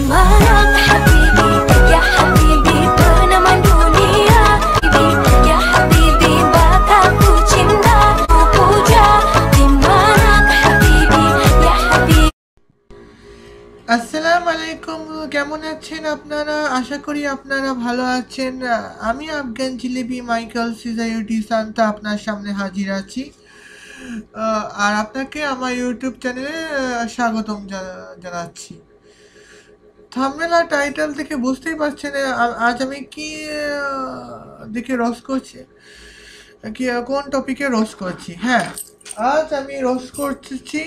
دمانك حبيبي يا حبيبي أنا من dunia ya habibi bata kuchinda kuja dimanak habibi ya habibi আসসালামু আলাইকুম, কেমন আছেন আপনারা? আশা করি আপনারা ভালো আছেন। আমি আফগান জিলিপি মাইকেল সিজাইউটি সান্তা আপনার সামনে হাজির আছি। আর আপনাকে আমার ইউটিউব চ্যানেলে স্বাগতম জানাচ্ছি। থাম্বনেল আর টাইটেল থেকে বুঝতেই পারছেন আজ আমি কি দিকে রোস্ট করছি, কি কোন টপিকে রোস্ট করছি। হ্যাঁ, আজ আমি রোস্ট করছি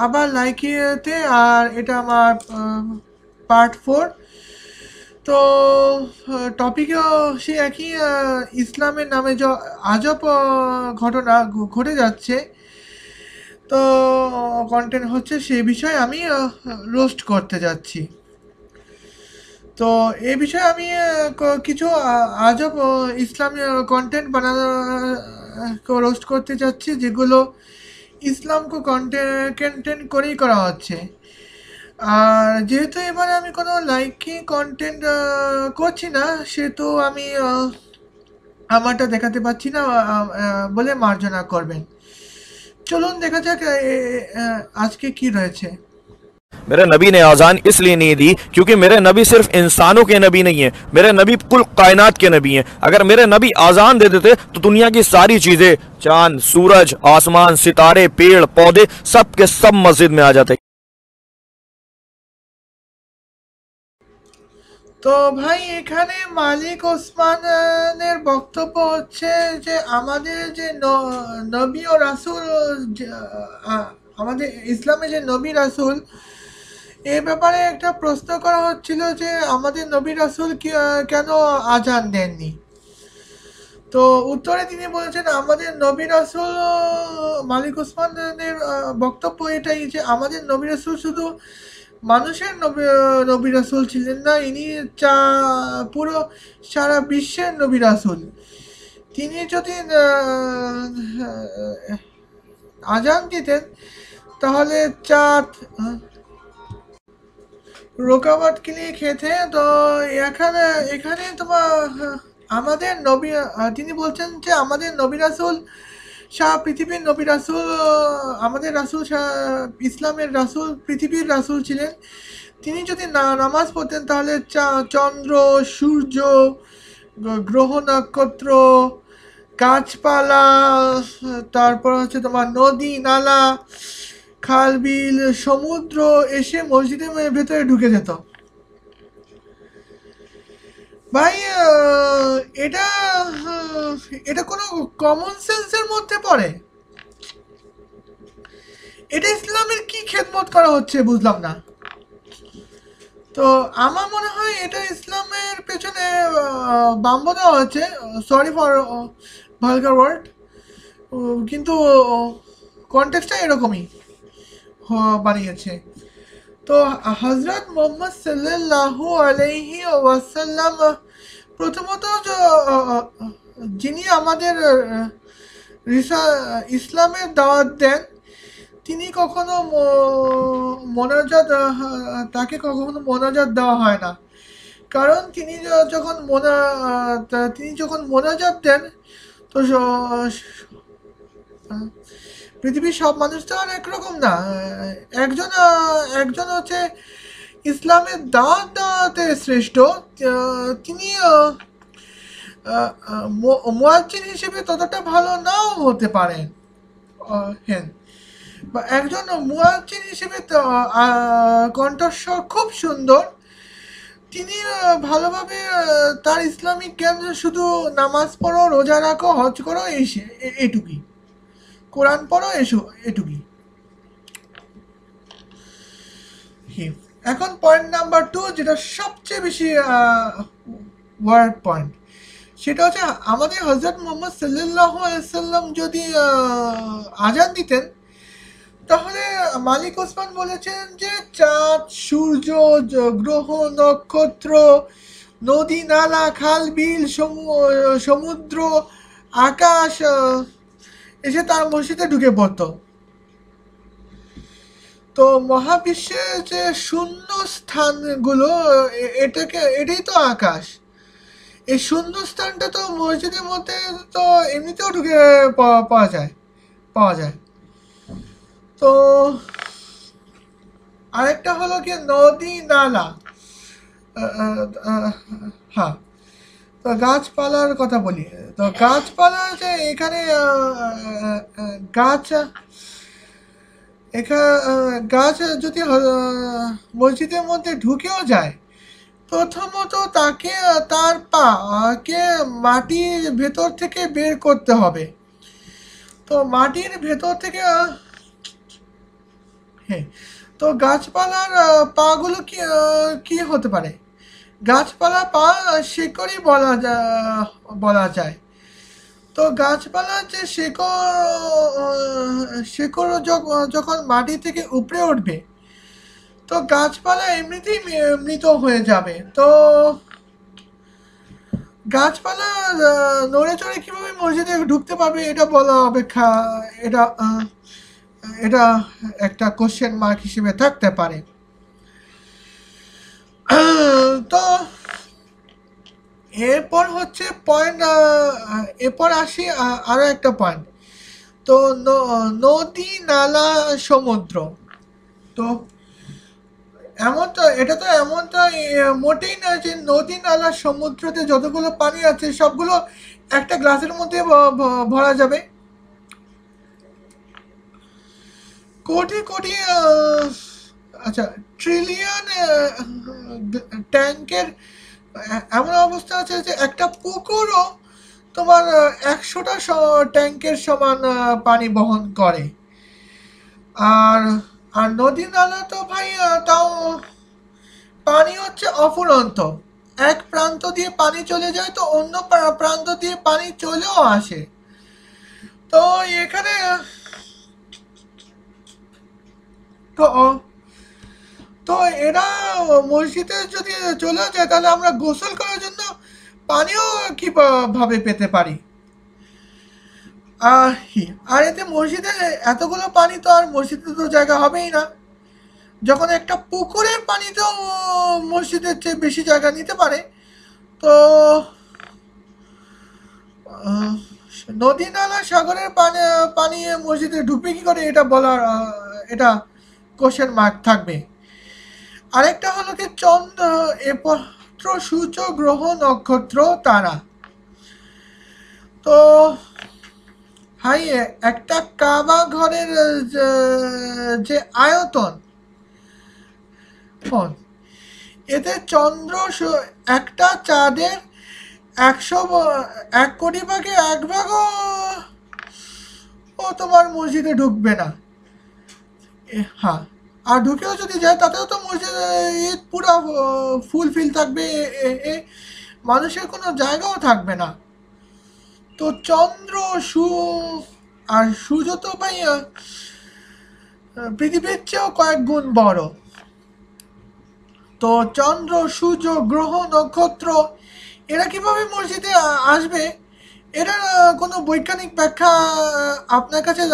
আবার লাইকিতে, আর এটা আমার পার্ট 4। তো টপিকেও সে একই, ইসলামের নামে যে আজব ঘটনা ঘটে যাচ্ছে, তো কন্টেন্ট হচ্ছে সে বিষয়ে আমি রোস্ট করতে যাচ্ছি। তো এই বিষয়ে আমি কিছু আজব ইসলামী কন্টেন্ট রোস্ট করতে যাচ্ছি, যেগুলো ইসলামকে কন্টেন্ট করেই করা হচ্ছে। আর যেহেতু এবারে আমি কোনো লাইকি কন্টেন্ট করছি না, সেহেতু আমি আমারটা দেখাতে পাচ্ছি না বলে মার্জনা করবেন। চলুন দেখা যাক আজকে কি রয়েছে। मेरे नबी ने आज़ान इसलिए नहीं दी क्योंकि मेरे नबी सिर्फ इंसानों के नबी नहीं है, मेरे नबी कुल कायनात के नबी हैं। अगर मेरे नबी आज़ान दे देते तो दुनिया की सारी चीज़ें, चांद, सूरज, आसमान, सितारे, पेड़ पौधे, सब के सब मस्जिद में आ जाते। তো ভাই, এখানে মালিক ওসমানের বক্তব্য হচ্ছে যে আমাদের যে নবী ও রাসূল, আমাদের ইসলামে যে নবী রাসূল, এ ব্যাপারে একটা প্রশ্ন করা হচ্ছিল যে আমাদের নবী রাসূল কেন আজান দেননি। তো উত্তরে তিনি বলেছেন আমাদের নবী রাসূল, মালিক ওসমানের বক্তব্য এটাই যে আমাদের নবী রাসূল শুধু মানুষের নবী রাসূল ছিলেন না, ইনি পুরো সারা বিশ্বের নবী রাসূল। তিনি যদি আজান দিতেন তাহলে চাঁদ রোকাবাট কিনে খেতে। তো এখানে তোমার আমাদের নবী, তিনি বলছেন যে আমাদের নবী রাসূল সারা পৃথিবীর নবী রাসূল, আমাদের রাসূল ইসলামের রাসূল, পৃথিবীর রাসূল ছিলেন। তিনি যদি নামাজ পড়তেন তাহলে চন্দ্র, সূর্য, গ্রহ, নক্ষত্র, গাছপালা, তারপর হচ্ছে তোমার নদী, নালা, খাল, বিল, সমুদ্র এসে মসজিদের ভেতরে ঢুকে যেত। ভাই, এটা কোনো কমন সেন্সের মধ্যে পড়ে? এটা ইসলামের কি খেদমত করা হচ্ছে বুঝলাম না। তো আমার মনে হয় এটা ইসলামের পেছনে বাম্ব দেওয়া হচ্ছে, সরি ফর ভালগার ওয়ার্ড, কিন্তু কনটেক্সটটা এরকমই বানিয়েছে। তো হযরত মুহাম্মদ সাল্লাল্লাহু আলাইহি ওয়াসাল্লাম প্রথমত যিনি আমাদের ইসলামের দাওয়াত দেন, তিনি কখনো তাকে কখনো মোনাজাত দেওয়া হয় না। কারণ তিনি যখন মোনাজাত দেন, তো পৃথিবীর সব মানুষ তো আর একরকম না। একজন হচ্ছে ইসলামের দাওয়াতে শ্রেষ্ঠ, তিনি মুয়াজ্জিন হিসেবে ততটা ভালো নাও হতে পারেন। হ্যাঁ, বা একজন মুয়াজ্জিন হিসেবে কণ্ঠস্বর খুব সুন্দর, তিনি ভালোভাবে তার ইসলামিক জ্ঞান শুধু নামাজ পড়ো, রোজা রাখো, হজ করো, এটুকুই, কোরআন পড়ো, এটুকুই। এখন পয়েন্ট নাম্বার 2, যেটা সবচেয়ে বেশি ওয়ার্ড পয়েন্ট, সেটা হচ্ছে আমাদের হযরত মুহাম্মদ সাল্লাল্লাহু আলাইহি সাল্লাম যদি আজান দিতেন, তাহলে মালিক ওসমান বলেছেন যে চাঁদ, সূর্য, গ্রহ, নক্ষত্র, নদী, নালা, খাল, বিল, সমুদ্র, আকাশ এসে তার মসজিদে ঢুকে পড়তো। তো মহাবিশ্বের যে শূন্য স্থানগুলো এটাই তো আকাশ। এই শূন্য স্থানটা তো মসজিদের মধ্যে তো এমনিতেও ঢুকে পাওয়া যায়। তো আরেকটা হলো কি নদী নালা, হ্যাঁ। তো গাছপালার কথা বলি। তো গাছপালা যে এখানে গাছ গাছ যদি মসজিদের মধ্যে ঢুকেও যায়, প্রথমত তাকে তার পাকে মাটির ভেতর থেকে বের করতে হবে। তো মাটির ভেতর থেকে হ্যাঁ। তো গাছপালার পাগুলো কি হতে পারে? গাছপালা পা শিকড়ই বলা যায়। তো গাছপালার যে শিকড় যখন মাটি থেকে উপরে উঠবে, তো গাছপালা এমনিতেই মৃত হয়ে যাবে। তো গাছপালা নড়ে চড়ে কিভাবে মসজিদে ঢুকতে পারবে এটা বলা অপেক্ষা এটা এটা একটা কোশ্চেন মার্ক হিসেবে থাকতে পারে। তো এরপর হচ্ছে পয়েন্ট, এরপর আসি আরো একটা পয়েন্ট। তো নদী নালা সমুদ্র, তো এটা তো এমনটা মোটেই না যে নদী নালা সমুদ্রতে যতগুলো পানি আছে সবগুলো একটা গ্লাসের মধ্যে ভরা যাবে। কোটি কোটি আচ্ছা ট্রিলিয়ন ট্যাঙ্কের এমন অবস্থা আছে যে একটা পুকুরও তোমার 100টা ট্যাঙ্কের সমান পানি বহন করে। আর আর নদী নালা তো ভাই তাও পানি হচ্ছে অফুরন্ত, এক প্রান্ত দিয়ে পানি চলে যায় তো অন্য প্রান্ত দিয়ে পানি চলেও আসে। তো এখানে তো তো এরা মসজিদে যদি চলে যায় তাহলে আমরা গোসল করার জন্য পানিও কিভাবে পেতে পারি? আর এতে মসজিদে এতগুলো পানি তো আর মসজিদে তো জায়গা হবেই না, যখন একটা পুকুরের পানিতেও মসজিদের চেয়ে বেশি জায়গা নিতে পারে। তো নদী নালা সাগরের পানি মসজিদে ঢুকবে কি করে এটা বলার এটা কোশ্চেন মার্ক থাকবে। আরেকটা হলো কি চন্দ্র, এপত্র, সূর্য, গ্রহ, নক্ষত্র, তারা। তো হাই একটা কাবা ঘরের যে আয়তন, এতে চন্দ্র একটা চাঁদের 1 কোটি ভাগে 1 ভাগও তোমার মসজিদে ঢুকবে না। হ্যাঁ, আর ঢুকেও যদি যায় তাতেও তো মসজিদ পুরো ফুলফিল থাকবে, মানুষের কোনো জায়গাও থাকবে না। তো চন্দ্র আর সূর্য তো ভাই পৃথিবীর চেয়েও কয়েক গুণ বড়। তো চন্দ্র, সূর্য, গ্রহ, নক্ষত্র এরা কিভাবে মসজিদে আসবে, এটার কোনো বৈজ্ঞানিক ব্যাখ্যা আপনার কাছে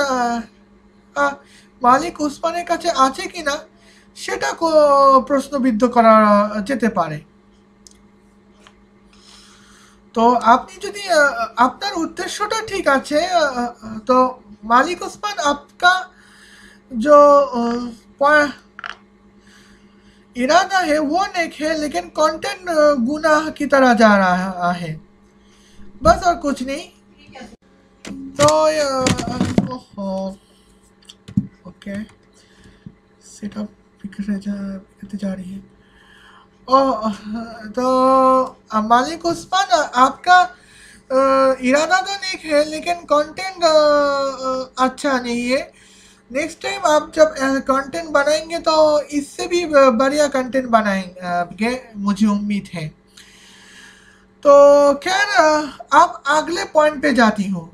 মালিক উসমানের কাছে আছে কিনা সেটা প্রশ্নবিদ্ধ করা যেতে পারে। তো আপনি যদি আপনার উদ্দেশ্যটা ঠিক আছে, তো मालिक उस्मान आपका जो इरादा है वो नेक है, लेकिन कंटेंट गुनाह की तरह जा रहा है, बस और कुछ नहीं। तो ओके सेटअप बिगड़ते जा रही है। तो मालिक उस्मान आपका इरादा तो नेक है, लेकिन कंटेंट अच्छा नहीं है। नेक्स्ट टाइम आप जब कंटेंट बनाएंगे तो इससे भी बढ़िया कंटेंट बनाएंगे, मुझे उम्मीद है। तो खैर अब अगले पॉइंट पे जाती हूँ।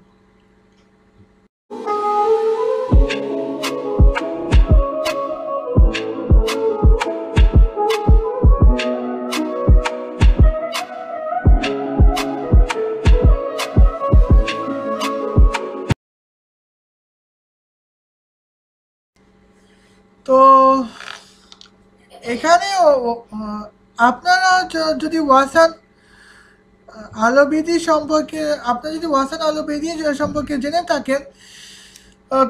তো এখানে আপনারা যদি ওয়াসান আলোবিদি সম্পর্কে, আপনারা যদি ওয়াসান আলোবিদি সম্পর্কে জেনে থাকেন,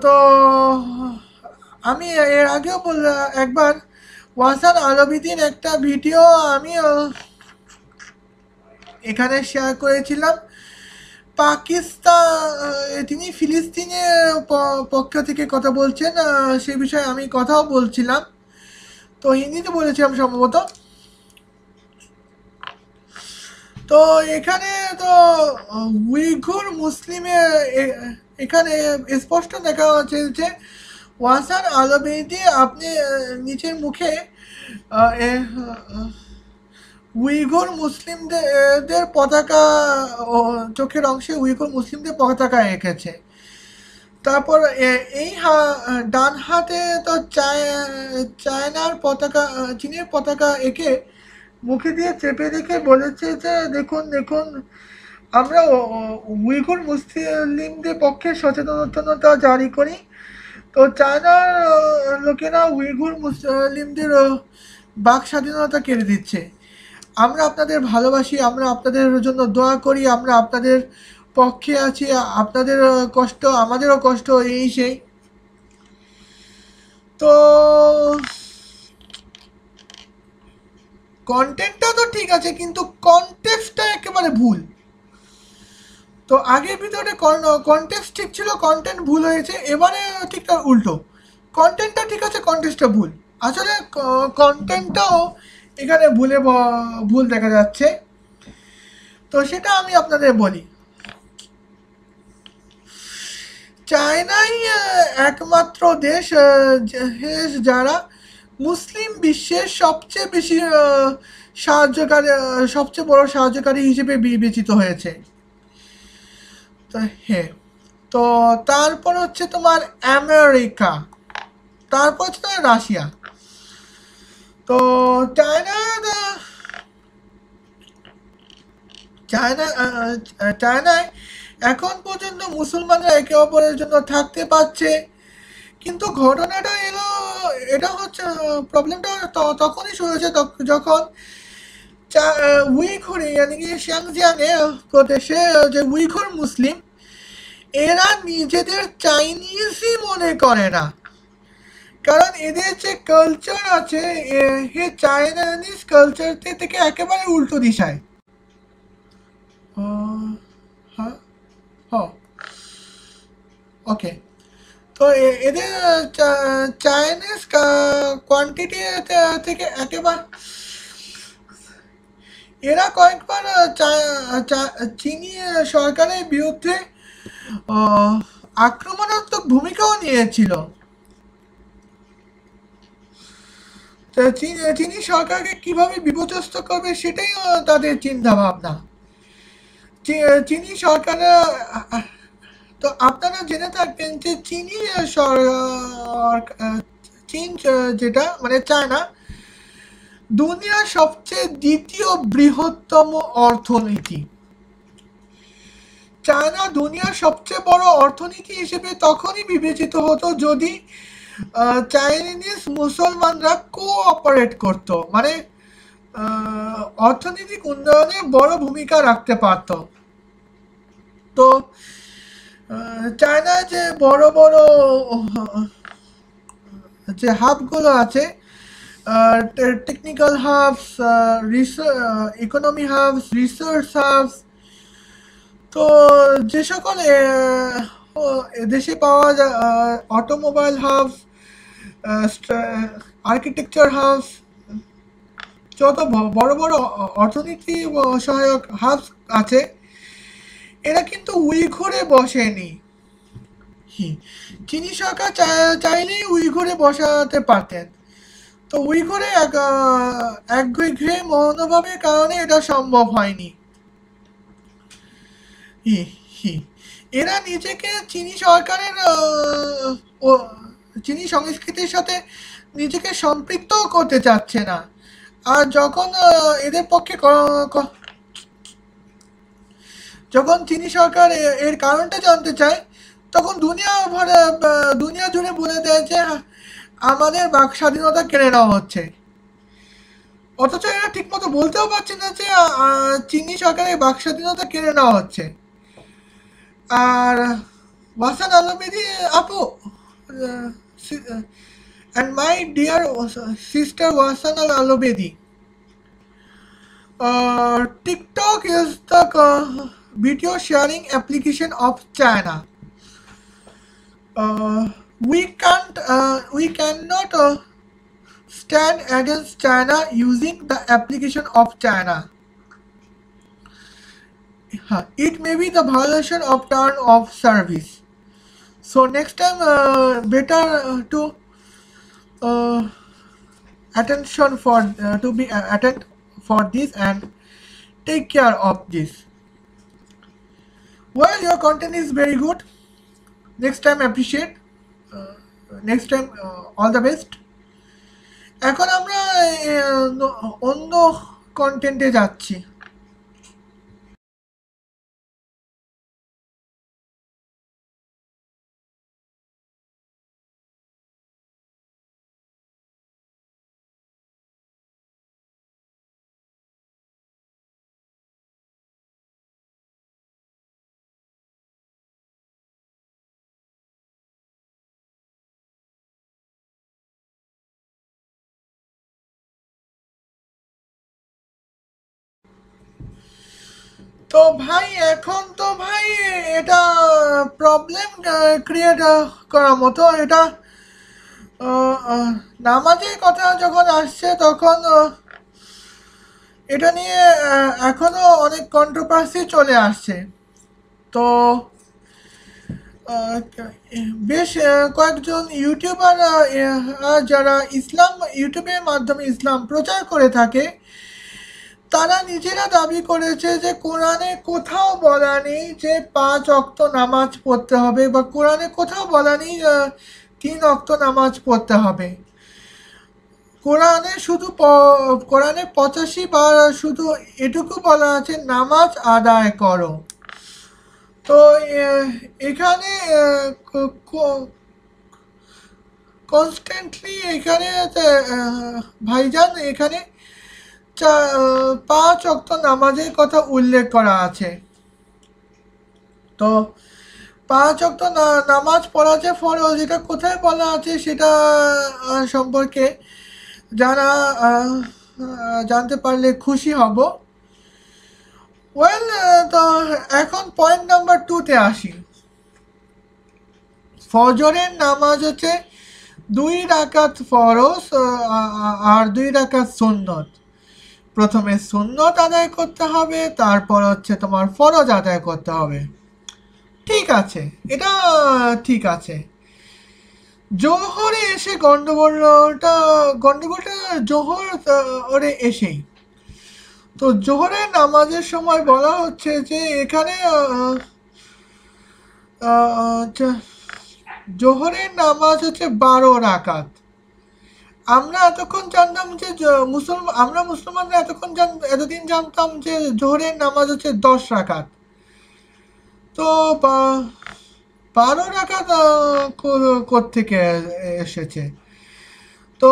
তো আমি এর আগেও একবার ওয়াসান আলোবিদির একটা ভিডিও আমি এখানে শেয়ার করেছিলাম। পাকিস্তান, তিনি ফিলিস্তিনের পক্ষ থেকে কথা বলছেন, সে বিষয়ে আমি কথাও বলছিলাম, তো হিন্দিতে বলেছিলাম সম্ভবত। তো এখানে তো উইঘুর মুসলিমে এখানে স্পষ্ট দেখা যাচ্ছে যে ওয়াসান আলোবেদি আপনি নিচের মুখে উইঘুর মুসলিমদের পতাকা, চোখের অংশে উইঘুর মুসলিমদের পতাকা এঁকেছে। তারপর এই ডান হাতে তো চায়নার পতাকা, চীনের পতাকা এঁকে মুখে দিয়ে চেপে রেখে বলেছে যে দেখুন দেখুন, আমরা উইঘুর মুসলিমদের পক্ষে সচেতনতা জারি করি। তো চায়নার লোকেরা উইঘুর মুসলিমদের বাক স্বাধীনতা কেড়ে দিচ্ছে। আমরা আপনাদের ভালোবাসি, আমরা আপনাদের জন্য দোয়া করি, আমরা আপনাদের পক্ষে আছি, আপনাদের কষ্ট আমাদেরও কষ্ট, এই সেই। তো কন্টেন্টটা তো ঠিক আছে, কিন্তু কনটেক্সটটা একেবারে ভুল। তো আগের ভিডিওতে কনটেক্সট ঠিক ছিল, কন্টেন্ট ভুল হয়েছে। এবারে ঠিক তার উল্টো, কন্টেন্টটা ঠিক আছে, কনটেক্সটটা ভুল। আসলে কন্টেন্টটাও এখানে ভুল দেখা যাচ্ছে। তো সেটা আমি আপনাদের বলি, চায়নাই একমাত্র দেশ যারা মুসলিম বিশ্বের সবচেয়ে বেশি সাহায্যকারী, সবচেয়ে বড় সাহায্যকারী হিসেবে বিবেচিত হয়েছে। তো হ্যাঁ, তো তারপর হচ্ছে তোমার আমেরিকা, তারপর হচ্ছে তোমার রাশিয়া। তো চায়নায় এখন পর্যন্ত মুসলমানরা একে অপরের জন্য থাকতে পারছে, কিন্তু ঘটনাটা এলো, এটা হচ্ছে প্রবলেমটা তখনই শুরু হয়েছে যখন উইঘুরে यानी कि শিয়াংজিয়াংয়ে প্রদেশে যে উইঘুর মুসলিম, এরা নিজেদের চাইনিজই মনে করে না, কারণ এদের যে কালচার আছে এ চাইনিজ কালচার থেকে একেবারে উল্টো দিশায়। হ্যাঁ, হ্যাঁ, ওকে। তো এদের চাইনিজ কোয়ান্টিটি থেকে একেবারে, এরা কয়েকবার চীনি সরকারের বিরুদ্ধে আক্রমণাত্মক ভূমিকাও নিয়েছিল। চীনি সরকারকে কিভাবে বিপর্যস্ত করবে সেটাই তাদের চিন্তা ভাবনা। চীনি সরকার, তো আপনারা জেনে থাকবেন যে চীন যেটা মানে চায়না দুনিয়ার সবচেয়ে দ্বিতীয় বৃহত্তম অর্থনীতি। চায়না দুনিয়ার সবচেয়ে বড় অর্থনীতি হিসেবে তখনই বিবেচিত হতো যদি চাইনিজ মুসলমানরা কোঅপারেট করত, মানে অর্থনৈতিক উন্নয়নে বড় ভূমিকা রাখতে পারত। তো চায়না যে বড় বড় যে হাবগুলো আছে, technical hubs, economy hubs, research hubs, তো যে সকল দেশে পাওয়া যায়, অটোমোবাইল হাবস, আর্কিটেকচার হাবস, যত বড় বড় অর্থনীতি সহায়ক হাবস আছে, এরা কিন্তু উইঘুরে বসেনি। চীনি সরকার চাইলেই উইঘুরে বসাতে পারতেন, তো উইঘুরে একঘেয়ে মনোভাবের কারণে এটা সম্ভব হয়নি। এরা নিজেকে চীনি সরকারের চীনি সংস্কৃতির সাথে নিজেকে সম্পৃক্ত করতে চাচ্ছে না। আর যখন এদের পক্ষে যখন চীনি সরকার এর কারণটা জানতে চায়, তখন দুনিয়া জুড়ে বলে দেয় যে আমাদের বাক স্বাধীনতা কেড়ে নেওয়া হচ্ছে, অথচ এরা ঠিক মতো বলতেও পারছে না যে চীনি সরকারের বাক স্বাধীনতা কেড়ে নেওয়া হচ্ছে। আর ওয়াসান আলমেদি আপু, and my dear sister Wasan Alobedi, TikTok is the video sharing application of China. We cannot stand against China using the application of China. It may be the violation of term of service. So next time, better to attention for to be attend for this and take care of this. Well, your content is very good. Next time appreciate. Next time all the best. এখন আমরা অন্য কন্টেন্টে যাচ্ছি। তো ভাই এখন তো ভাই এটা প্রবলেম ক্রিয়েট করার মতো। এটা নামাজের কথা যখন আসছে তখন এটা নিয়ে এখনো অনেক কন্ট্রোভার্সি চলে আসছে। তো বেশ কয়েকজন ইউটিউবার যারা ইউটিউবের মাধ্যমে ইসলাম প্রচার করে থাকে, তারা নিজেরা দাবি করেছে যে কোরআনে কোথাও বলা নেই যে 5 ওয়াক্ত নামাজ পড়তে হবে, বা কোরআনে কোথাও বলা নেই 3 ওয়াক্ত নামাজ পড়তে হবে। কোরআনে 85 বার শুধু এটুকু বলা আছে, নামাজ আদায় করো। তো এখানে কনস্ট্যান্টলি এখানে ভাইজান এখানে 5 ওয়াক্ত নামাজের কথা উল্লেখ করা আছে। তো 5 ওয়াক্ত নামাজ পড়া যে ফরজ, এটা কোথায় বলা আছে সেটা সম্পর্কে যারা জানতে পারলে খুশি হব। ওয়েল, তো এখন পয়েন্ট নাম্বার 2-তে আসি। ফজরের নামাজ হচ্ছে 2 রাকাত ফরজ আর 2 রাকাত সুন্নত। প্রথমে সুন্নত আদায় করতে হবে, তারপর হচ্ছে তোমার ফরজ আদায় করতে হবে। ঠিক আছে, এটা ঠিক আছে। জোহরে এসে গন্ডগোলটা জোহর ওরে এসেই। তো জোহরের নামাজের সময় বলা হচ্ছে যে এখানে জোহরের নামাজ হচ্ছে 12 রাকাত। আমরা এতক্ষণ জানতাম যে আমরা মুসলমানরা এতদিন জানতাম যে জোহরের নামাজ হচ্ছে 10 রাকাত। তো 12 রাকাত কোত্থেকে এসেছে? তো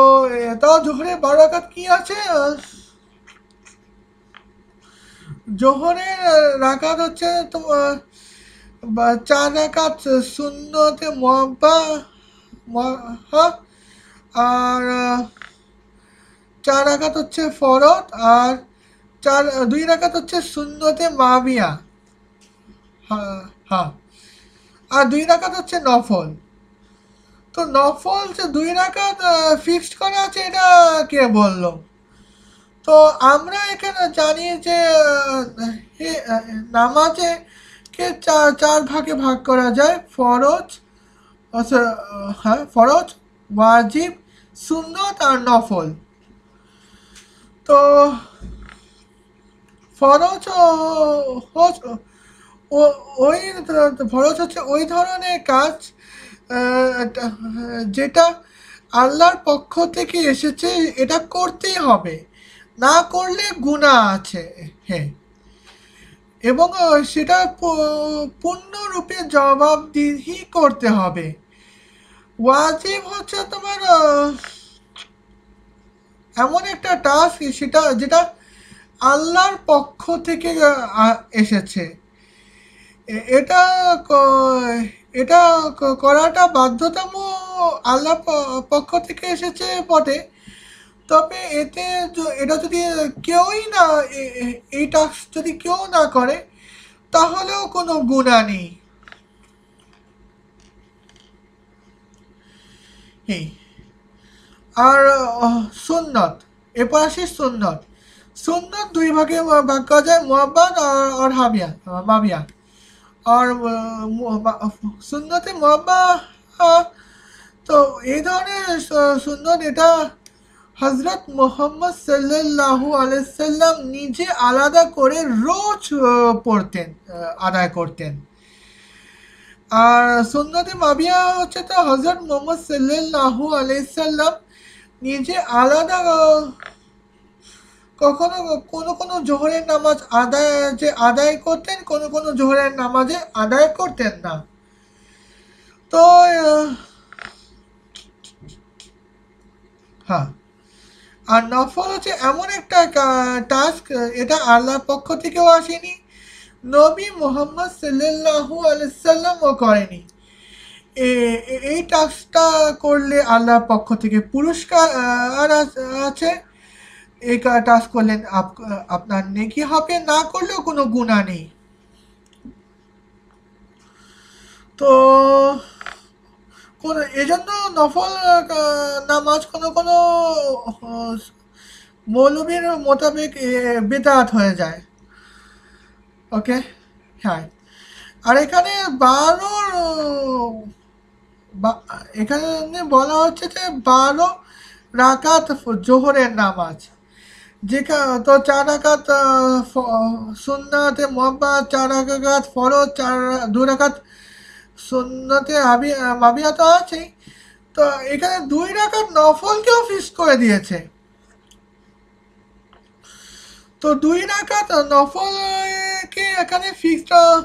তাও জোহরের 12 রাকাত কি আছে? জোহরের রাকাত হচ্ছে তোমার 4 রাকাত সুন্নতে মুআক্কাদা আর 4 রাকাত হচ্ছে ফরজ, আর 2 রাকাত হচ্ছে সুন্নতে মাবিয়া, আর 2 রাকাত হচ্ছে নফল। তো নফল যে 2 রাকাত ফিক্সড করা আছে, এটা কে বলল? তো আমরা এখানে জানি যে নামাজে কে 4 ভাগে ভাগ করা যায়: ফরজ, ফরজ, ওয়াজিব, সুন্নত আর নফল। তো ফরজ হচ্ছে ওই ধরনের কাজ যেটা আল্লাহর পক্ষ থেকে এসেছে, এটা করতেই হবে, না করলে গুনাহ আছে। হ্যাঁ, এবং সেটা পূর্ণরূপে জবাবদিহি করতে হবে। ওয়াজিব হচ্ছে তোমার এমন একটা টাস্ক যেটা আল্লাহর পক্ষ থেকে এসেছে। এটা এটা করাটা বাধ্যতামূলক আল্লাহ পক্ষ থেকে এসেছে বটে, তবে এটা যদি কেউই না এই টাস্ক যদি কেউ না করে তাহলেও কোনো গুনাহ নেই। আর সুন্নত, এরপর আসি সুন্নত। সুন্নত দুই ভাগে ভাগ করা যায়, মুআব্বাদ আর মাবিয়া। আর সুন্নতে মুআব্বা, তো এই ধরনের সুন্নত এটা হযরত মুহাম্মদ সাল্লাল্লাহু আলাইহি সাল্লাম নিজে আলাদা করে রোজ পড়তেন, আদায় করতেন। আর সুন্নতে মাবিয়া হচ্ছে তো হযরত মুহাম্মদ সাল্লাল্লাহু আলাইহি সাল্লাম নিজে আলাদা কখনো কোনো জোহরের নামাজ আদায় করতেন, কোনো জোহরের নামাজে আদায় করতেন না। তো হ্যাঁ, আর নফল হচ্ছে এমন একটা টাস্ক, এটা আল্লাহর পক্ষ থেকেও আসেনি, নবী মুহাম্মদ সাল্লাল্লাহু আলাইহি সাল্লামও করেনি। এই টাস্কটা করলে আল্লাহর পক্ষ থেকে পুরস্কার আছে। এই টাস্ক করলেন আপনার নেকি হবে, না করলেও কোনো গুনাহ নেই। তো এজন্য নফল নামাজ কোনো মৌলবীর মোতাবেক বেদাত হয়ে যায়। ওকে, হ্যাঁ। আর এখানে এখানে বলা হচ্ছে যে 12 রাকাত জোহরের নামাজ, তো 4 রাকাত সুন্নাতে মুআব্বাদ, 4 রাকাত ফরজ, 2 রাকাত সুন্নতে মাবিয়া তো আছেই, তো এখানে 2 রাকাত নফলকেও ফিক্স করে দিয়েছে। তো 2 রাকাত নফলকে এখানে ফিক্সড,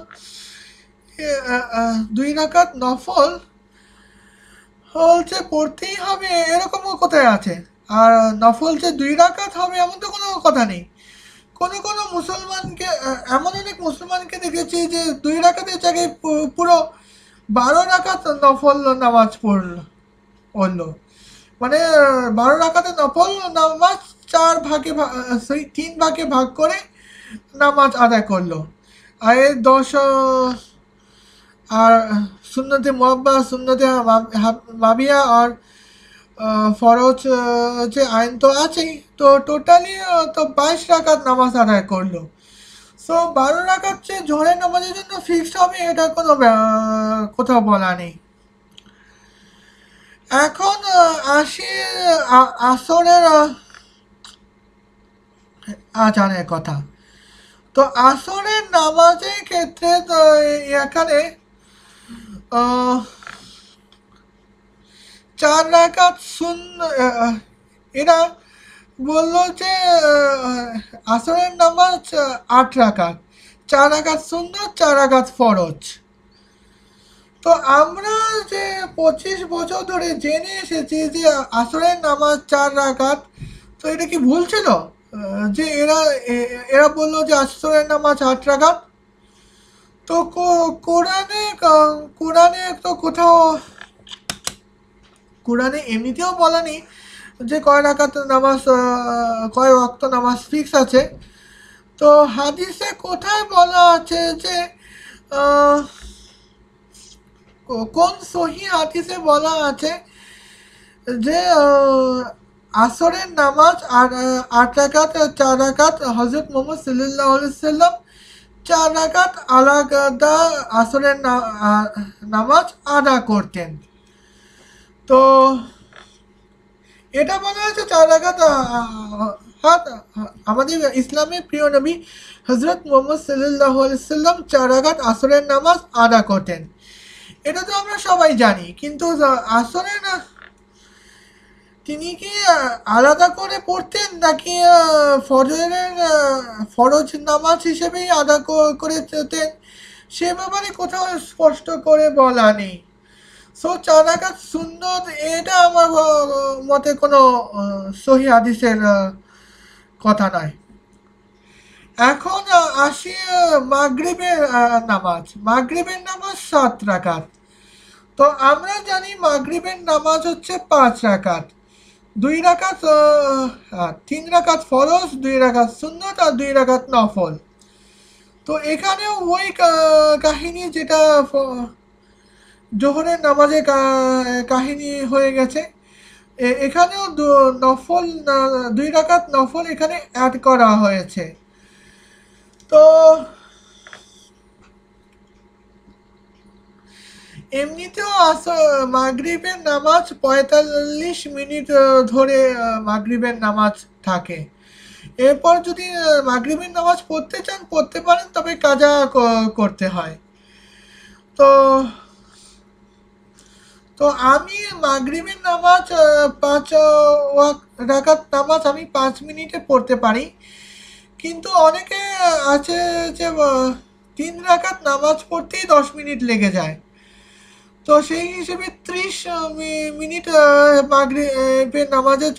2 রাকাত নফল হচ্ছে পড়তেই হবে এরকমও কোথায় আছে? আর নফল যে 2 রাকাত হবে এমন তো কোনো কথা নেই। কোনো মুসলমানকে, এমন অনেক মুসলমানকে দেখেছি যে 2 রাকাতের জায়গায় পুরো 12 রাকাত নফল নামাজ পড়লো। মানে 12 রাকাতের নফল নামাজ 3 ভাগে ভাগ করে নামাজ আদায় করলো। আর 10 আর সুন্নতে মুআব্বা, সুন্নতে মাবিয়া আর ফরজ যে আইন তো আছেই, তো টোটালি তো 22 রাকাত নামাজ আদায় করলো। সো 12 রাকাত যে জোহরের নামাজের জন্য ফিক্সড হবে এটা কোনো কোথাও বলা নেই। এখন আসি আসরের আজানের কথা। তো আসরের নামাজের ক্ষেত্রে তো এখানে 4 রাকাত এরা বললো যে আসরের নামাজ 8 রাকাত, 4 রাকাত সুন্নত, 4 রাকাত ফরজ। তো আমরা যে 25 বছর ধরে জেনে এসেছি যে আসরের নামাজ 4 রাকাত, তো এটা কি ভুল ছিল? যে এরা বললো যে আসরের নামাজ 8 রাকাত। তো কোরআনে তো কোথাও, কোরআনে এমনিতেও বলা নেই যে কয় রাকাত নামাজ, কয় ওয়াক্ত নামাজ ফিক্স আছে। তো হাদিসে কোথায় বলা আছে যে কোন সহি হাদিসে বলা আছে যে আসরের নামাজ 8 রাকাত, 4 রাকাত হযরত মুহাম্মদ সাল্লাল্লাহু আলাইহি সাল্লাম 4 রাকাত আলাদা আসরের নামাজ আদা করতেন। তো এটা বলা আছে 4 রাকাত আমাদের ইসলামের প্রিয় নবী হযরত মুহাম্মদ সাল্লাল্লাহু আলাইহি সাল্লাম 4 রাকাত আসরের নামাজ আদা করতেন। এটা তো আমরা সবাই জানি, কিন্তু আসরের তিনি কি আলাদা করে পড়তেন নাকি ফরজ নামাজ হিসেবেই আদা করে যেতেন, সে ব্যাপারে কোথাও স্পষ্ট করে বলা নেই। সো 4 রাকাত সুন্নত এটা আমার মতে কোনো সহি হাদিসের কথা নয়। এখন আসি মাগরিবের নামাজ। মাগরিবের নামাজ 7 রাকাত। তো আমরা জানি মাগরিবের নামাজ হচ্ছে 5 রাকাত। 2 রাকাত 3 রাকাত ফরজ, 2 রাকাত সুন্নত আর 2 রাকাত নফল। তো এখানেও ওই কাহিনী যেটা জোহরের নামাজে কাহিনী হয়ে গেছে, এখানেও নফল 2 রাকাত নফল এখানে অ্যাড করা হয়েছে। তো এমনিতেও মাগরিবের নামাজ 45 মিনিট ধরে মাগরিবের নামাজ থাকে। এরপর যদি মাগরিবের নামাজ পড়তে চান পড়তে পারেন, তবে কাজা করতে হয়। তো তো আমি মাগরিবের নামাজ 5 রাকাত নামাজ আমি 5 মিনিটে পড়তে পারি। কিন্তু অনেকে আছে যে 3 রাকাত নামাজ পড়তেই 10 মিনিট লেগে যায়। তো সেই হিসেবে 30 মিনিট মাগরিবের নামাজে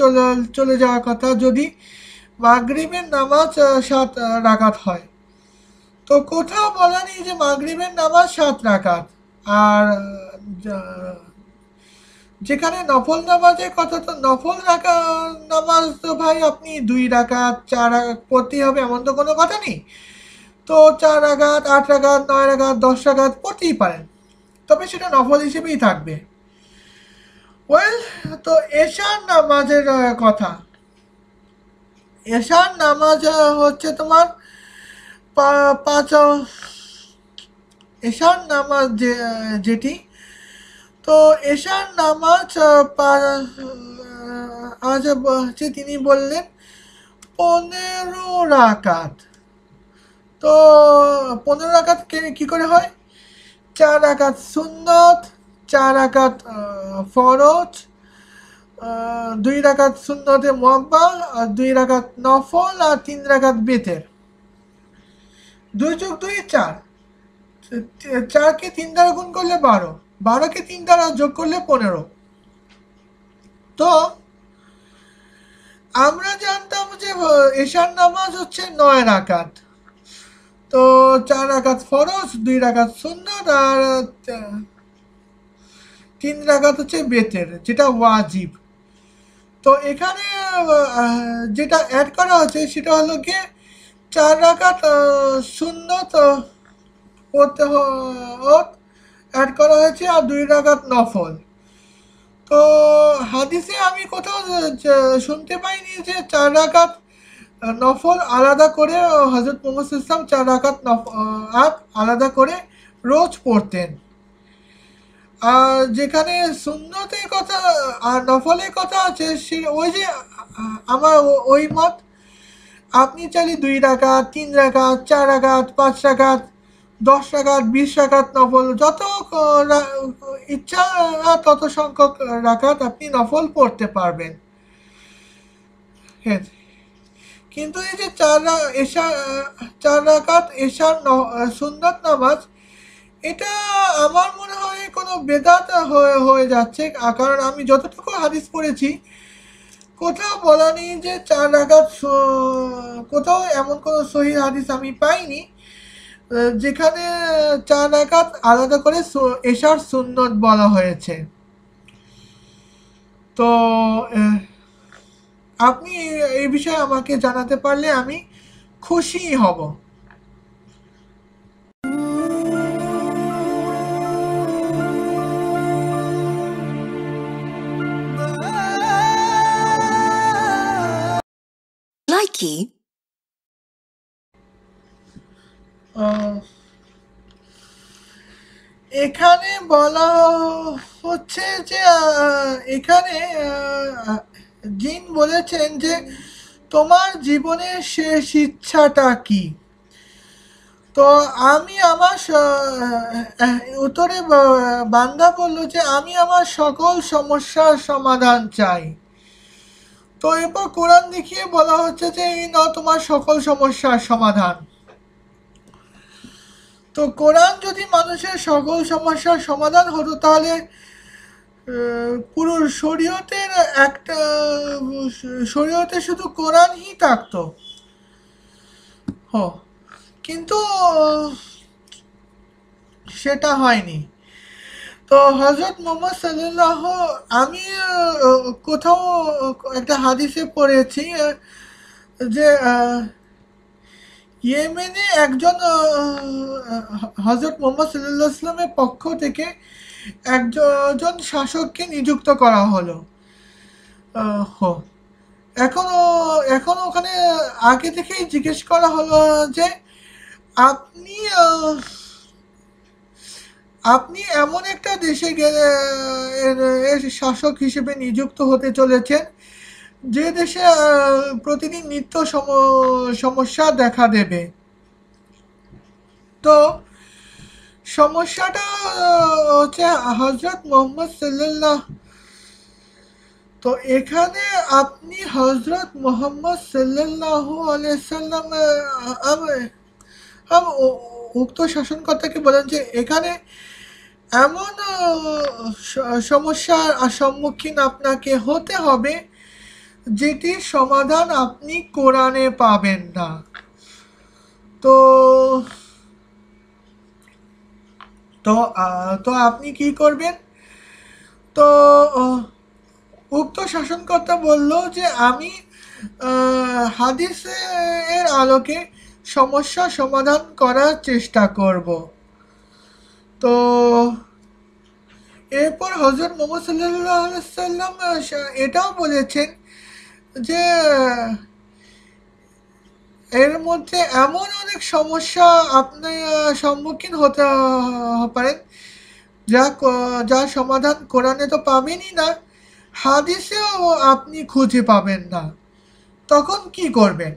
চলে যাওয়ার কথা, যদি মাগরিবের নামাজ 7 রাকাত হয়। তো কোথাও বলা নেই যে মাগরিবের নামাজ 7 রাকাত। আর যেখানে নফল নামাজের কথা, তো নফল নামাজ তো ভাই আপনি 2 রাকাত 4 রাকাত পড়তেই হবে এমন তো কোনো কথা নেই। তো 4 রাকাত 8 রাকাত 9 রাকাত 10 রাকাত পড়তেই পারেন, তবে সেটা নফল হিসেবেই থাকবে। ওয়েল, তো এশার নামাজের কথা। এশার নামাজ হচ্ছে তোমার এশার নামাজ যেটি, তো এশার নামাজ হচ্ছে তিনি বললেন 15 রাকাত। তো 15 রাকাত কি করে হয়? 4 রাকাত সুন্নত, 4 রাকাত ফরজ, 2 রাকাত সুন্নতে মুআব্বা, আর 2 রাকাত নফল, আর 3 রাকাত বেতের। 2 যোগ 2 4। 4কে 3 দ্বারা গুণ করলে 12, 12কে 3 দ্বারা যোগ করলে 15। তো আমরা জানতাম যে এশার নামাজ হচ্ছে 9 রাকাত। তো 4 রাকাত ফরজ, 2 রাকাত সুন্নত, আর 3 রাকাত হচ্ছে বেতের, যেটা ওয়াজিব। তো এখানে যেটা অ্যাড করা হচ্ছে সেটা হলো গিয়ে 4 রাকাত সুন্নত পড়তে অ্যাড করা হয়েছে, আর 2 রাকাত নফল। তো হাদিসে আমি কোথাও শুনতে পাইনি যে 4 রাকাত নফল আলাদা করে হযরত মুহাম্মদ সাল্লাল্লাহু আলাইহি ওয়াসাল্লাম 4 রাকাত আলাদা করে রোজ পড়তেন। আর যেখানে সুন্নতের কথা আর নফলের কথা আছে, ওই যে আমার ওই মত, আপনি চাইলে 2 রাকাত 3 রাকাত 4 রাকাত 5 রাকাত 10 রাকাত 20 রাকাত নফল যত ইচ্ছা তত সংখ্যক রাকাত আপনি নফল পড়তে পারবেন। হ্যাঁ, কিন্তু এই যে 4 রাকাত এশার সুন্নত নামাজ, এটা আমার মনে হয় কোনো বেদাত হয়ে যাচ্ছে। কারণ আমি যতটুকু হাদিস পড়েছি কোথাও বলা নেই যে 4 রাকাত, কোথাও এমন কোনো সহিহ হাদিস আমি পাইনি যেখানে 4 রাকাত আলাদা করে এশার সুন্নত বলা হয়েছে। তো আপনি এই বিষয়ে আমাকে জানাতে পারলে আমি খুশি হব। Likey. এখানে বলা হচ্ছে যে এখানে জিন বলেছেন যে তোমার জীবনের শেষ ইচ্ছাটা কি? তো আমি আমার উত্তরে বান্দা বলল যে আমি আমার সকল সমস্যার সমাধান চাই। তো এরপর কোরআন দেখিয়ে বলা হচ্ছে যে এই নাও তোমার সকল সমস্যার সমাধান। তো কোরআন যদি মানুষের সকল সমস্যার সমাধান হতো, তাহলে পুরো শরীয়তের একটা শরীয়তে শুধু কোরআনই থাকতো। হ, কিন্তু সেটা হয়নি। তো হজরত মোহাম্মদ সাল্লাল্লাহ, আমি কোথাও একটা হাদিসে পড়েছি যে ইয়েমেনে একজন হজরত মোহাম্মদ সাল্লাল্লাহু আলাইহি ওয়াসাল্লামের পক্ষ থেকে একজন শাসককে নিযুক্ত করা হলো। হ, এখন এখন ওখানে আগে থেকেই জিজ্ঞেস করা হলো যে আপনি আপনি এমন একটা দেশে গেলে এর শাসক হিসেবে নিযুক্ত হতে চলেছেন যে দেশে প্রতিদিন নিত্য সমস্যা দেখা দেবে। তো সমস্যাটা হচ্ছে হজরত মোহাম্মদ সাল্লাল্লাহ। তো এখানে আপনি হজরত মোহাম্মদ সাল্লাল্লাহু আলাইহি সাল্লাম উক্ত শাসনকর্তাকে বলেন যে এখানে এমন সমস্যার সম্মুখীন আপনাকে হতে হবে যেটির সমাধান আপনি কোরআনে পাবেন না। তো তো তো আপনি কি করবেন? তো উক্ত শাসনকর্তা বলল যে আমি হাদিসের আলোকে সমস্যা সমাধান করার চেষ্টা করব। তো এরপর হযরত মুহাম্মদ সাল্লাল্লাহু আলাইহি ওয়াসাল্লাম এটাও বলেছেন যে এর মধ্যে এমন অনেক সমস্যা আপনি সম্মুখীন হতে পারেন যার সমাধান কোরআনে তো পাবেনই না, হাদিসেও আপনি খুঁজে পাবেন না। তখন কি করবেন?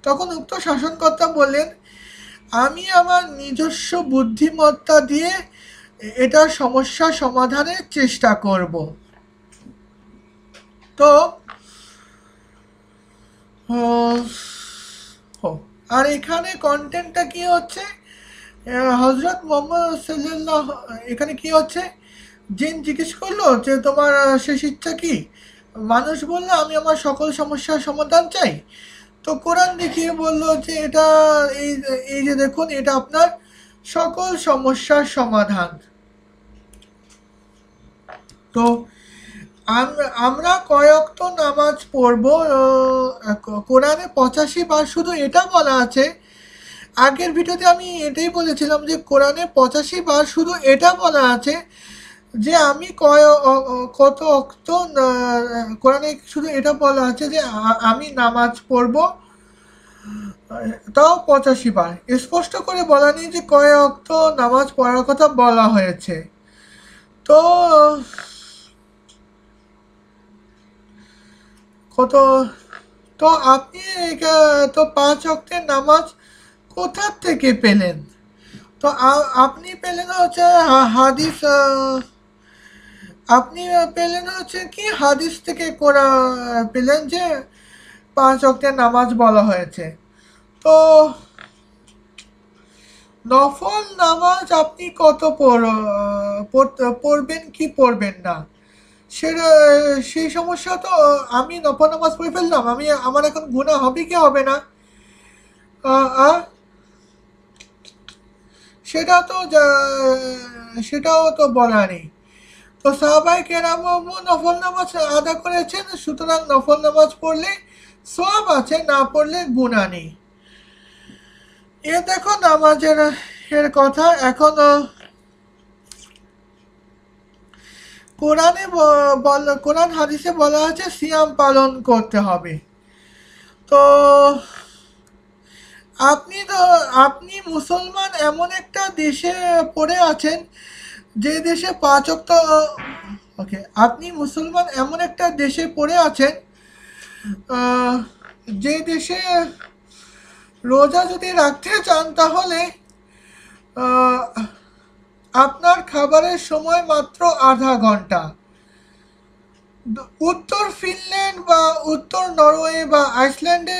তখন উক্ত শাসনকর্তা বললেন, আমি আমার নিজস্ব বুদ্ধিমত্তা দিয়ে এটার সমস্যা সমাধানের চেষ্টা করব। তো আর এখানে কন্টেন্টটা কি হচ্ছে, হজরত মোহাম্মদ সাল্লাল্লাহ এখানে কি হচ্ছে, জিন জিজ্ঞেস করলো যে তোমার শেষ ইচ্ছা কি? মানুষ বললো আমি আমার সকল সমস্যার সমাধান চাই। তো কোরআন দেখিয়ে বলল যে এটা এই যে দেখুন, এটা আপনার সকল সমস্যার সমাধান। তো আমরা কয়েকটা নামাজ পড়ব, কোরআনে 85 বার শুধু এটা বলা আছে। আগের ভিডিওতে আমি এটাই বলেছিলাম যে কোরআনে 85 বার শুধু এটা বলা আছে যে আমি কত অক্ত, কোরআনে শুধু এটা বলা আছে যে আমি নামাজ পড়ব, তাও 85 বার। স্পষ্ট করে বলা নেই যে কয় অক্ত নামাজ পড়ার কথা বলা হয়েছে। তো কত, তো আপনি তো 5 ওয়াক্তের নামাজ কোথা থেকে পেলেন? তো আপনি পেলেন হচ্ছে হাদিস, আপনি পেলেন হচ্ছে কি হাদিস থেকে পেলেন যে 5 ওয়াক্তের নামাজ বলা হয়েছে। তো নফল নামাজ আপনি কত পড়বেন কি পড়বেন না, সেই সমস্যা তো আমি নফল নামাজ পড়ে ফেললাম, আমার এখন গুনাহ হবে কি হবে না, সেটাও তো বলা নেই। তো সাহাবায়ে কেরাম নফল নামাজ আদা করেছেন, সুতরাং নফল নামাজ পড়লে সওয়াব আছে, না পড়লে গুনাহ নেই। এ দেখো নামাজের কথা। এখন কোরআন হাদিসে বলা আছে সিয়াম পালন করতে হবে। তো আপনি মুসলমান এমন একটা দেশে পড়ে আছেন যে দেশে 5 ওয়াক্ত, আপনি মুসলমান এমন একটা দেশে পড়ে আছেন যে দেশে রোজা যদি রাখতে চান তাহলে আপনার খাবারের সময় মাত্র আধা ঘন্টা। উত্তর ফিনল্যান্ড বা উত্তর নরওয়ে বা আইসল্যান্ডে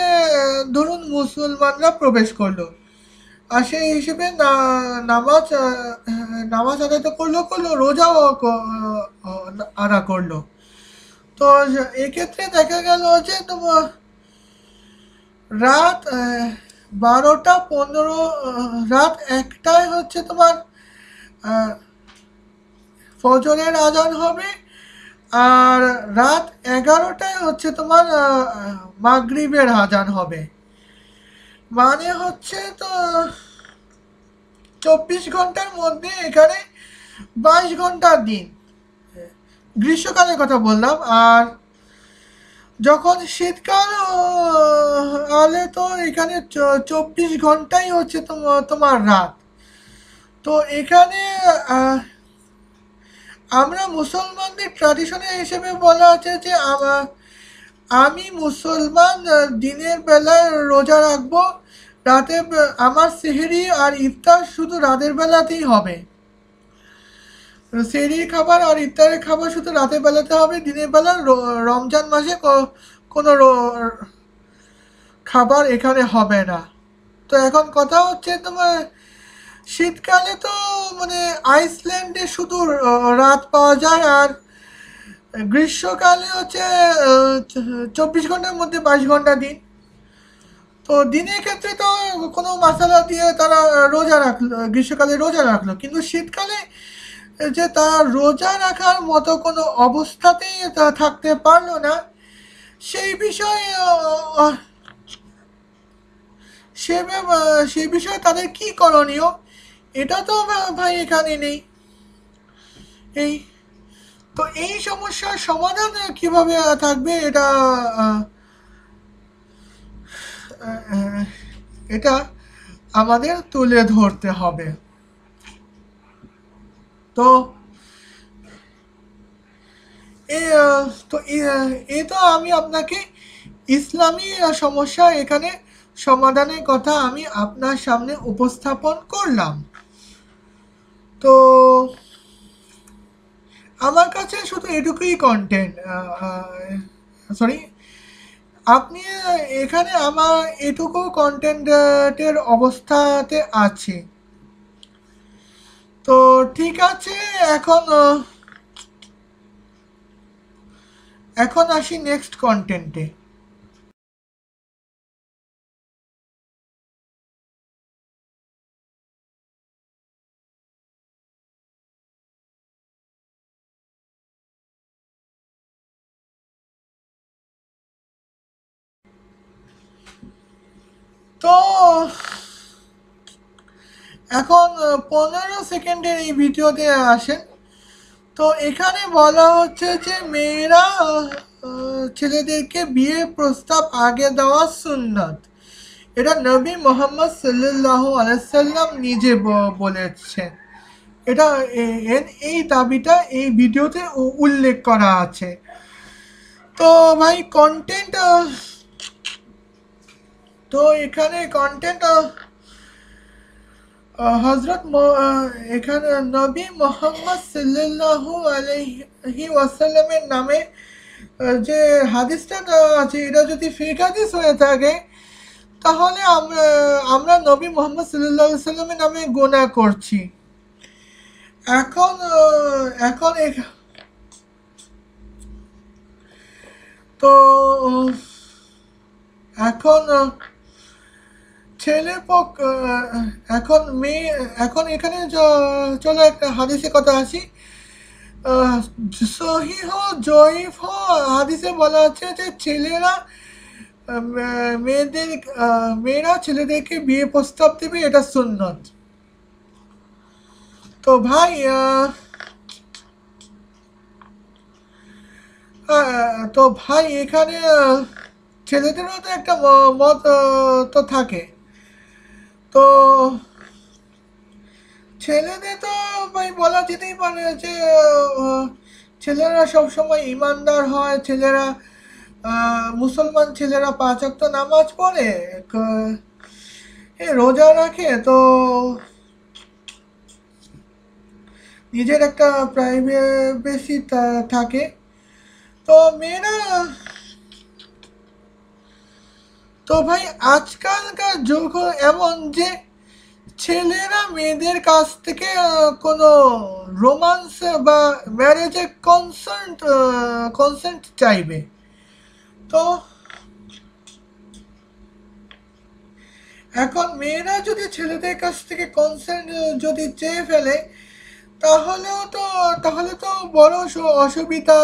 ধরুন মুসলমানরা প্রবেশ করলো, আর সেই হিসেবে নামাজ নামাজ আদায় তো করলো, রোজাও আদা করলো। তো এক্ষেত্রে দেখা গেল যে তোমার রাত 12টা 15, রাত 1টায় হচ্ছে তোমার ফজরের আজান হবে, আর রাত 11টায় হচ্ছে তোমার মাগরিবের আজান হবে। মানে হচ্ছে তো 24 ঘন্টার মধ্যে এখানে 22 ঘন্টার দিন, গ্রীষ্মকালের কথা বললাম। আর যখন শীতকাল আলে তো এখানে 24 ঘন্টাই হচ্ছে তোমার রাত। তো এখানে আমরা মুসলমানদের ট্র্যাডিশনে হিসেবে বলা আছে যে আমি মুসলমান, দিনের বেলায় রোজা রাখবো, রাতে আমার সেহরি আর ইফতার শুধু রাতের বেলাতেই হবে। সেহরির খাবার আর ইফতারের খাবার শুধু রাতের বেলাতে হবে, দিনের বেলা রমজান মাসে কোনো খাবার এখানে হবে না। তো এখন কথা হচ্ছে তোমার শীতকালে তো মানে আইসল্যান্ডে শুধু রাত পাওয়া যায়, আর গ্রীষ্মকালে হচ্ছে 24 ঘন্টার মধ্যে 22 ঘন্টা দিন। তো দিনের ক্ষেত্রে তো কোনো মশলা দিয়ে তারা রোজা রাখলো, গ্রীষ্মকালে রোজা রাখলো, কিন্তু শীতকালে যে তারা রোজা রাখার মতো কোনো অবস্থাতেই থাকতে পারলো না, সেই বিষয়ে সেই বিষয়ে তাদের কি করণীয়, এটা তো ভাই এখানে নেই। এই তো এই সমস্যার সমাধান কিভাবে থাকবে, এটা আমাদের তুলে ধরতে হবে। তো এই তো আমি আপনাকে ইসলামী সমস্যা এখানে সমাধানের কথা আমি আপনার সামনে উপস্থাপন করলাম। তো আমার কাছে শুধু এটুকুই কন্টেন্ট, সরি, আপনি এখানে আমার এটুকু কন্টেন্টের অবস্থাতে আছে। তো ঠিক আছে, এখন আসি নেক্সট কন্টেন্টে। তো এখন 15 সেকেন্ডের এই ভিডিওতে আসেন। তো এখানে বলা হচ্ছে যে মেয়েরা ছেলেদেরকে বিয়ে প্রস্তাব আগে দেওয়া সুন্নাত, এটা নবী মোহাম্মদ সাল্লাল্লাহু আলাইহি সাল্লাম নিজে বলেছেন। এটা এই দাবিটা এই ভিডিওতে উল্লেখ করা আছে। তো ভাই কন্টেন্ট, তো এখানে কন্টেন্ট হযরত এখানে নবী মোহাম্মদ সাল্লাল্লাহু আলাইহি ওয়াসাল্লামের নামে যে হাদিসটা আছে, এটা যদি ফেক হাদিস হয়ে থাকে, তাহলে আমরা নবী মোহাম্মদ সাল্লাল্লাহু আলাইহি ওয়াসাল্লামের নামে গুনাহ করছি। এখন তো এখন ছেলে পক্ষ, এখন এখানে চলো একটা হাদিসে কথা আসি। সহিহ জয়ীফ হাদিসে বলা আছে যে মেয়েরা ছেলেদেরকে বিয়ে প্রস্তাব দেবে, এটা সুন্নত। তো ভাই এখানে ছেলেদেরও তো একটা মত তো থাকে। তো ছেলেদের তো ভাই বলা যেতেই পারে যে ছেলেরা সবসময় ইমানদার হয়, ছেলেরা মুসলমান ছেলেরা 5 ওয়াক্ত নামাজ পড়ে, রোজা রাখে, তো নিজের একটা প্রাইভেসি থাকে। তো মেয়েরা, তো ভাই আজকালকার যুগ এমন যে ছেলেরা মেয়েদের কাছ থেকে কোনো রোমান্স বা ম্যারেজে কনসেন্ট চাইবে। তো এখন মেয়েরা যদি ছেলেদের কাছ থেকে কনসেন্ট যদি চেয়ে ফেলে, তাহলে তো বড় অসুবিধা।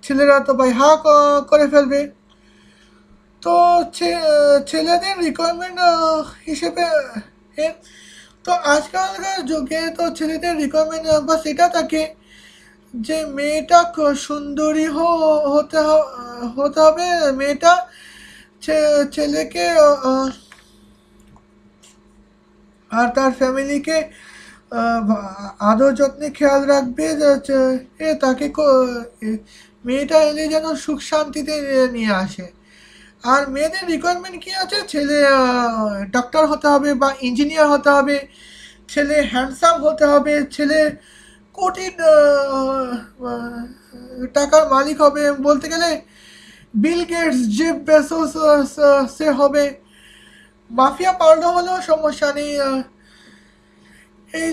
ছেলেরা তো ভাই হা করে ফেলবে। তো ছেলেদের রিকোয়ারমেন্ট হিসেবে এ, তো আজকালকার যুগে তো ছেলেদের রিকোয়ারমেন্ট বাস এটা থাকে যে মেয়েটা সুন্দরী হতে হবে। মেয়েটা ছেলেকে আর তার ফ্যামিলিকে আদর যত্নে খেয়াল রাখবে। তাকে মেয়েটা এলে যেন সুখ শান্তিতে নিয়ে আসে। আর মেয়েদের রিকোয়ারমেন্ট কি আছে? ছেলে ডক্টর হতে হবে বা ইঞ্জিনিয়ার হতে হবে, ছেলে হ্যান্ডসাম হতে হবে, ছেলে কোটি টাকার মালিক হবে। বলতে গেলে বিল গেটস, জেফ বেসোস সে হবে। মাফিয়া পাল্টা হলেও সমস্যা নেই। এই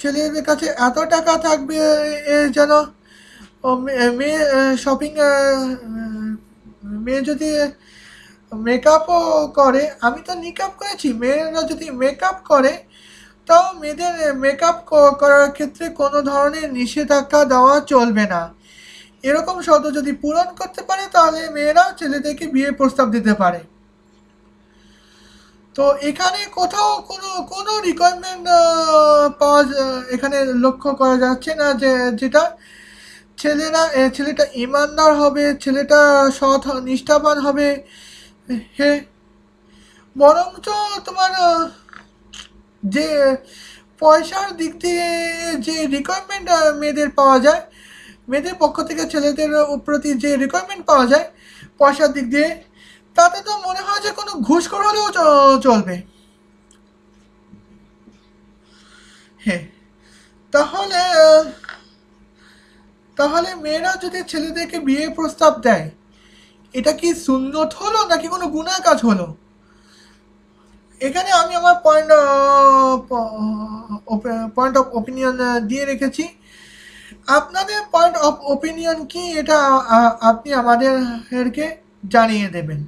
ছেলেদের কাছে এত টাকা থাকবে যেন মেয়ে শপিং, মেয়ে যদি মেকআপও করে, আমি তো নিকাপ করেছি, মেয়েরা যদি মেকআপ করে তাও মেয়েদের মেকআপ করার ক্ষেত্রে কোনো ধরনের নিষেধাজ্ঞা দেওয়া চলবে না। এরকম শর্ত যদি পূরণ করতে পারে তাহলে মেয়েরা ছেলেদেরকে বিয়ের প্রস্তাব দিতে পারে। তো এখানে কোথাও কোনো রিকোয়ারমেন্ট এখানে লক্ষ্য করা যাচ্ছে না যেটা ছেলেটা ইমানদার হবে, ছেলেটা সৎ নিষ্ঠাবান হবে। হে, বরঞ্চ তোমার যে পয়সার দিক দিয়ে যে রিকোয়ারমেন্ট মেয়েদের পাওয়া যায়, মেয়েদের পক্ষ থেকে ছেলেদের প্রতি যে রিকোয়ারমেন্ট পাওয়া যায় পয়সার দিক দিয়ে, তাতে তো মনে হয় যে কোনো ঘুষখোর হলেও চলবে। হ্যাঁ, তাহলে তাহলে মেয়েরা যদি ছেলেদেরকে বিয়ে প্রস্তাব দেয়, এটা কি সুন্নত হলো নাকি কোনো গুনাহ কাজ হলো? এখানে আমি আমার পয়েন্ট অফ ওপিনিয়ন দিয়ে রেখেছি। আপনাদের পয়েন্ট অফ ওপিনিয়ন কি, এটা আপনি আমাদেরকে জানিয়ে দেবেন।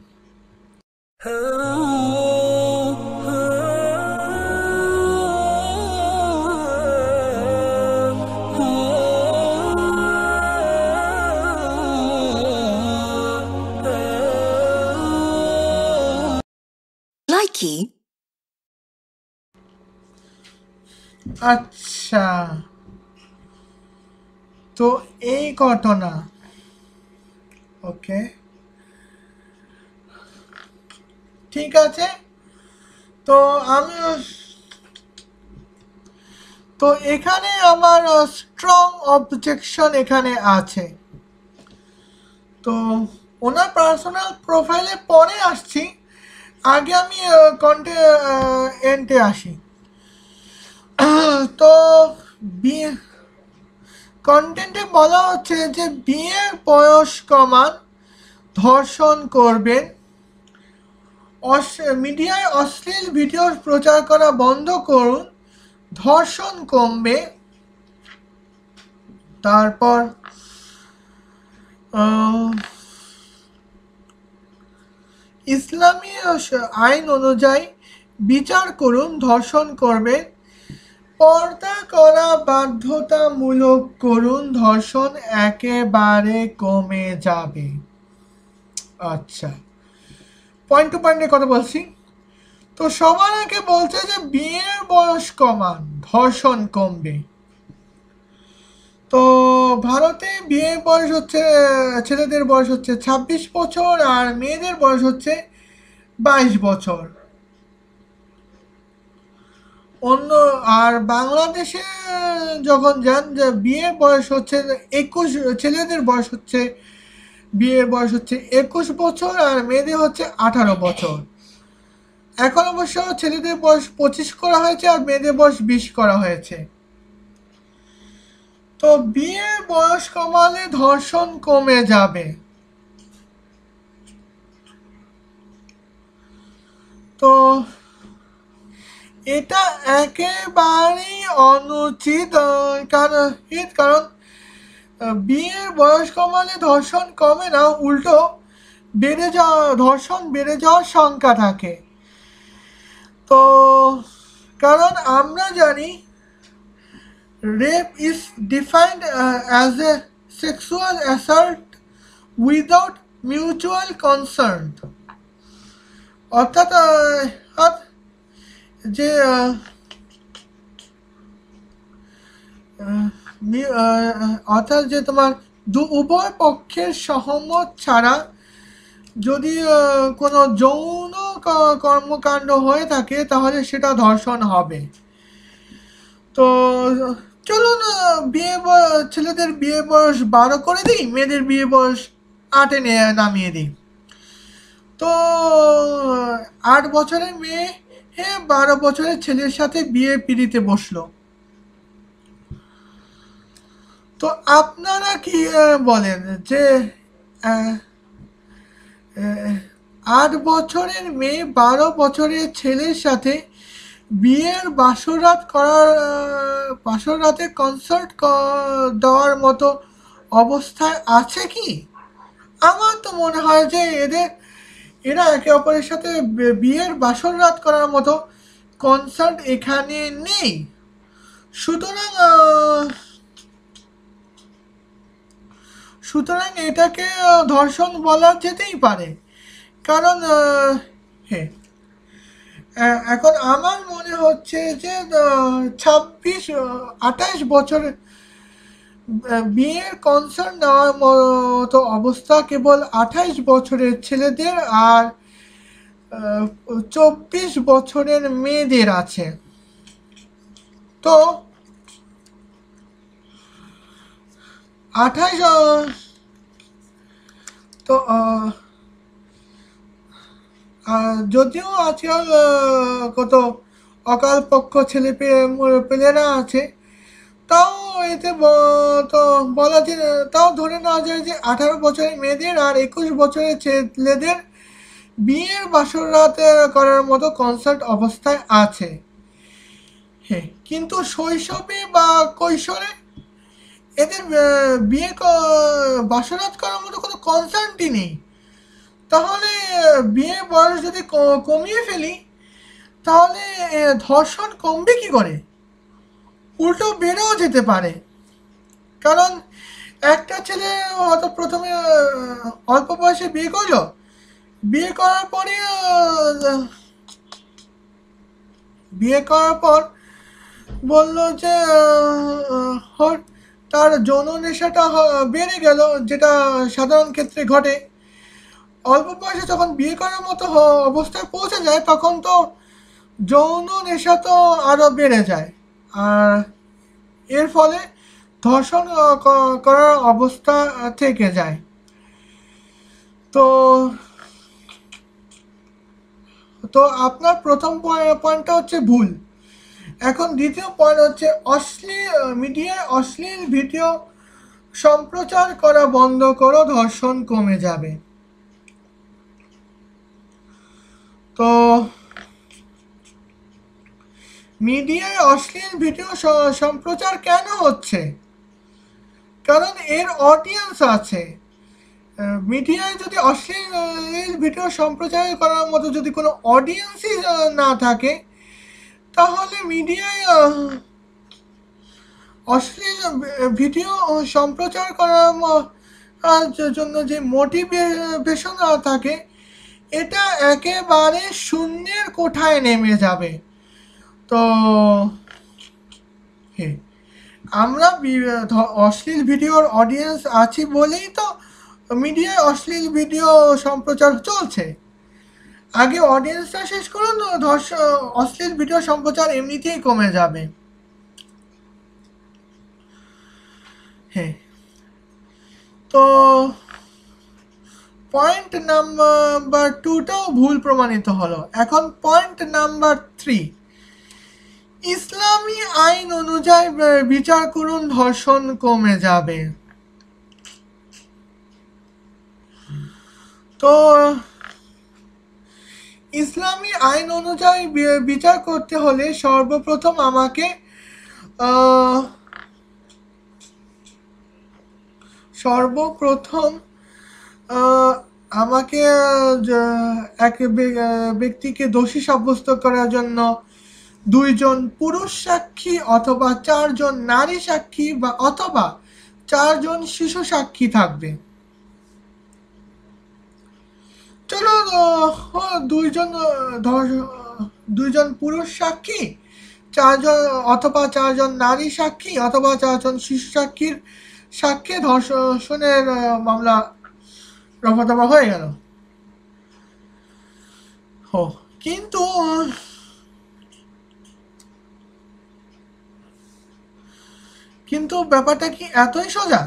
Likey. আচ্ছা, তো এই ঘটনা। ওকে, ঠিক আছে। তো এখানে আমার স্ট্রং অবজেকশন এখানে আছে। তো ওনার পার্সোনাল প্রোফাইলে পরে আসছি, আগে আমি কন্টেন্টে আসি। তো বিয়ে কন্টেন্টে বলা হচ্ছে যে বিয়ের বয়স কমান, ধর্ষণ করবেন, মিডিয়ায় অশ্লীল ভিডিও প্রচার করা বন্ধ করুন, ধর্ষণ কমবে। তারপর ইসলামী আইন অনুযায়ী বিচার করুন, ধর্ষণ করবেন, পর্দা করা বাধ্যতামূলক করুন, ধর্ষণ একেবারে কমে যাবে। আচ্ছা, পয়েন্ট টু পয়েন্টে কথা বলছি। তো সবার আগে বলছে যে বিয়ের বয়স কমান, ধর্ষণ কমবে। তো ভারতে বিয়ের বয়স হচ্ছে, ছেলেদের বয়স হচ্ছে 26 বছর আর মেয়েদের বয়স হচ্ছে 22 বছর। আর বাংলাদেশে যখন যান, যে বিয়ের বয়স হচ্ছে 21, ছেলেদের বয়স হচ্ছে, বিয়ের বয়স হচ্ছে 21 বছর আর মেয়েদের হচ্ছে 18 বছর। এখন অবশ্য ছেলেদের বয়স 25 করা হয়েছে আর মেয়েদের বয়স 20 করা হয়েছে। তো বিয়ের বয়স কমালে ধর্ষণ কমে যাবে। তো এটা একেবারেই অনুচিত। কারণ বিয়ের বয়স কমালে ধর্ষণ কমে না, উল্টো ধর্ষণ বেড়ে যাওয়ার শঙ্কা থাকে। তো কারণ আমরা জানি rape is defined as a sexual assault without mutual concert. অর্থাৎ যে অর্থাৎ যে তোমার উভয় পক্ষের সহমত ছাড়া যদি কোনো যৌন কর্মকাণ্ড হয়ে থাকে তাহলে সেটা ধর্ষণ হবে। তো চলুন ছেলেদের বিয়ে বয়স 12 করে দিই, মেয়েদের বিয়ে বয়স 8-এ নামিয়ে দিই। তো 8 বছরের মেয়ে 12 বছরের ছেলের সাথে বিয়ে পিড়িতে বসলো। তো আপনারা কি বলেন যে 8 বছরের মেয়ে 12 বছরের ছেলের সাথে বিয়ের বাসরাতে কনসার্ট দেওয়ার মতো অবস্থায় আছে কি? আমার তো মনে হয় যে এরা একে অপরের সাথে বিয়ের বাসর রাত করার মতো কনসার্ট এখানে নেই। সুতরাং এটাকে ধর্ষণ বলা যেতেই পারে। কারণ হ্যাঁ, এখন আমার মনে হচ্ছে যে 28 বছর বিয়ের কনসার্ট নেওয়ার মতো অবস্থা কেবল 28 বছরের ছেলেদের আর 24 বছরের মেয়েদের আছে। তো 28 তো যদিও আজকাল কত অকাল পক্ষ ছেলে পেলেরা আছে, তাও এতে তো বলা তাও ধরে নেওয়া যায় যে 18 বছরের মেয়েদের আর 21 বছরের ছেলেদের বিয়ের বাসর রাতে করার মতো কনসার্ট অবস্থায় আছে। হ্যাঁ, কিন্তু শৈশবে বা কৈশোরে এদের বিয়ে বাসরাত করার মতো কোনো কনসার্টই নেই। তাহলে বিয়ে বয়স যদি কমিয়ে ফেলি তাহলে ধর্ষণ কমবে কি করে? উল্টো বেড়েও যেতে পারে। কারণ একটা ছেলে হয়তো প্রথমে অল্প বয়সে বিয়ে করলো, বিয়ে করার পর বললো যে তার যৌন নেশাটা বেড়ে গেল, যেটা সাধারণ ক্ষেত্রে ঘটে। অল্প বয়সে যখন বিয়ে করার মতো অবস্থায় পৌঁছে যায় তখন তো যৌন নেশা তো আরও বেড়ে যায়, আর এর ফলে ধর্ষণ করার অবস্থা থেকে যায়। তো তো আপনার প্রথম পয়েন্টটা হচ্ছে ভুল। এখন দ্বিতীয় পয়েন্ট হচ্ছে মিডিয়ায় অশ্লীল ভিডিও সম্প্রচার করা বন্ধ করো, ধর্ষণ কমে যাবে। তো মিডিয়ায় অশ্লীল ভিডিও সম্প্রচার কেন হচ্ছে? কারণ এর অডিয়েন্স আছে। মিডিয়ায় যদি অশ্লীল ভিডিও সম্প্রচার করার মতো যদি কোনো অডিয়েন্সই না থাকে তাহলে মিডিয়ায় অশ্লীল ভিডিও সম্প্রচার করার জন্য যে মোটিভেশন থাকে এটা একেবারে শূন্যের কোঠায় নেমে যাবে। তো হ্যাঁ, আমরা অশ্লীল ভিডিওর অডিয়েন্স আছি বলেই তো মিডিয়ায় অশ্লীল ভিডিও সম্প্রচার চলছে। আগে অডিয়েন্সটা শেষ করুন, অশ্লীল ভিডিও সম্প্রচার এমনিতেই কমে যাবে। হ্যাঁ, তো পয়েন্ট নাম্বার 2টাও ভুল প্রমাণিত হলো। এখন পয়েন্ট নাম্বার 3, ইসলামী আইন অনুযায়ী বিচার করুন, ধর্ষণ কমে যাবে। তো ইসলামী আইন অনুযায়ী বিচার করতে হলে সর্বপ্রথম আমাকে সর্বপ্রথম আমাকে এক ব্যক্তিকে দোষী সাব্যস্ত করার জন্য 2 জন পুরুষ সাক্ষী অথবা 4 জন নারী সাক্ষী বা অথবা 4 জন শিশু সাক্ষী থাকবে। চলো 2 জন পুরুষ সাক্ষী, 4 জন অথবা 4 জন নারী সাক্ষী অথবা 4 জন শিশু সাক্ষীর সাক্ষ্যে ধর্ষণের মামলা রফাদফা হয়ে গেল। কিন্তু কিন্তু ব্যাপারটা কি এতই সোজা?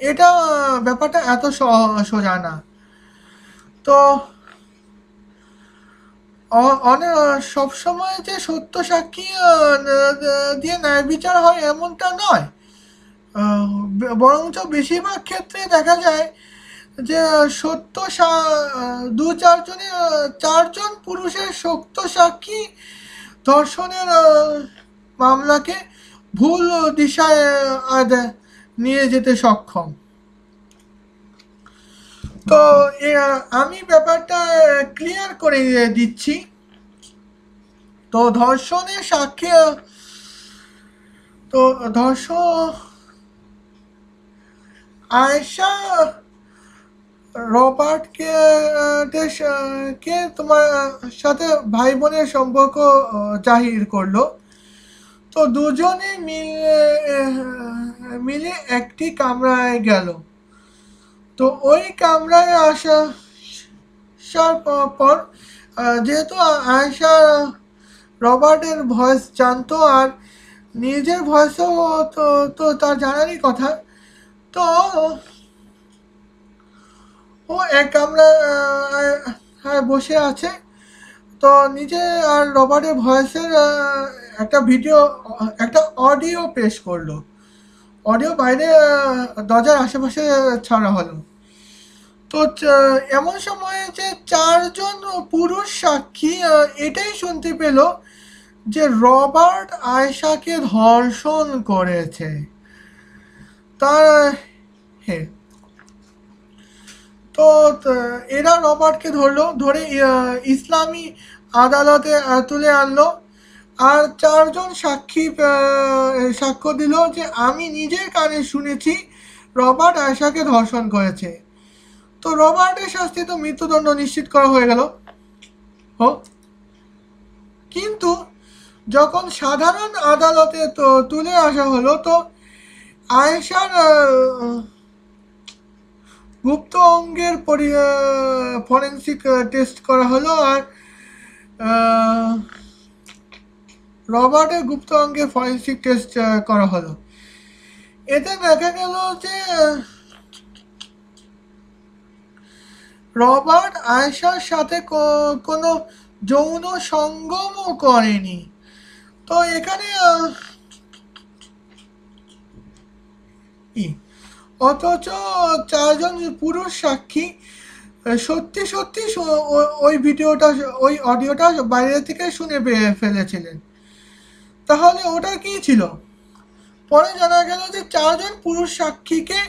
এটা ব্যাপারটা এত সোজা না। তো অনেক সবসময় যে সত্য সাক্ষী দিয়ে ন্যায় বিচার হয় এমনটা নয়, বরঞ্চ বেশিরভাগ ক্ষেত্রে দেখা যায় যে সত্য 4 জন পুরুষের সত্য সাক্ষী ধর্ষণের মামলাকে ভুল দিশায় নিয়ে যেতে সক্ষম। তো আমি ব্যাপারটা ক্লিয়ার করে দিচ্ছি। তো ধর্ষণের সাক্ষী আয়েশা রবার্টকে কে তোমার সাথে ভাই বোনের সম্পর্ক জাহির করলো। তো দুজনে মিলে একটি কামরায় গেল। তো ওই কামরায় আসার পর যেহেতু আয়েশা রবার্টের ভয়েস জানতো আর নিজের ভয়েসও তো তার জানারই কথা, তো ও এক কামরায় বসে আছে। তো নিজে আর রবার্টের ভয়েসের একটা অডিও পেশ করলো। অডিও বাইরে দরজার আশেপাশে ছাড়া হলো। তো এমন সময়ে যে 4 জন পুরুষ সাক্ষী এটাই শুনতে পেল যে রবার্ট আয়েশাকে ধর্ষণ করেছে। তার তো এরা রবার্টকে ধরে ইসলামী আদালতে তুলে আনলো। আর 4 জন সাক্ষ্য দিল যে আমি নিজের কানে শুনেছি রবার্ট আয়েশাকে ধর্ষণ করেছে। তো রবার্টের শাস্তি তো মৃত্যুদণ্ড নিশ্চিত করা হয়ে গেল। কিন্তু যখন সাধারণ আদালতে তুলে আসা হলো, তো আয়েশার গুপ্ত অঙ্গের ফরেন্সিক টেস্ট করা হলো আর রবার্টের গুপ্ত অঙ্গের ফরেন্সিক টেস্ট করা হলো। এতে দেখা গেল যে রবার্ট আয়েশার সাথে কোনো যৌন সঙ্গমও করেনি। তো এখানে অথচ 4 জন পুরুষ সাক্ষী সত্যি ওই অডিওটা বাইরে থেকে শুনে ফেলেছিলেন। তাহলে ওটা কি ছিল? পরে জানা গেল যে 4 জন পুরুষ সাক্ষীকে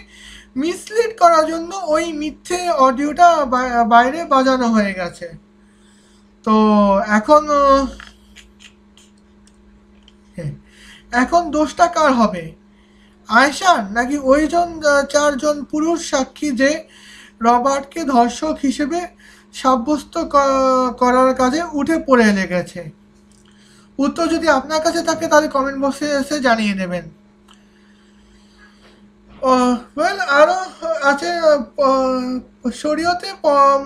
মিসলিড করার জন্য ওই মিথ্যে অডিওটা বাইরে বাজানো হয়ে গেছে। তো এখন দোষটা কার হবে? আয়েশার নাকি ওই 4 জন পুরুষ সাক্ষী যে রবার্টকে ধর্ষক হিসেবে সাব্যস্ত করার কাজে উঠে পড়ে লেগেছে? উত্তর যদি আপনার কাছে থাকে তাহলে কমেন্ট বক্সে এসে জানিয়ে দেবেন। আরো আছে, শরীয়তে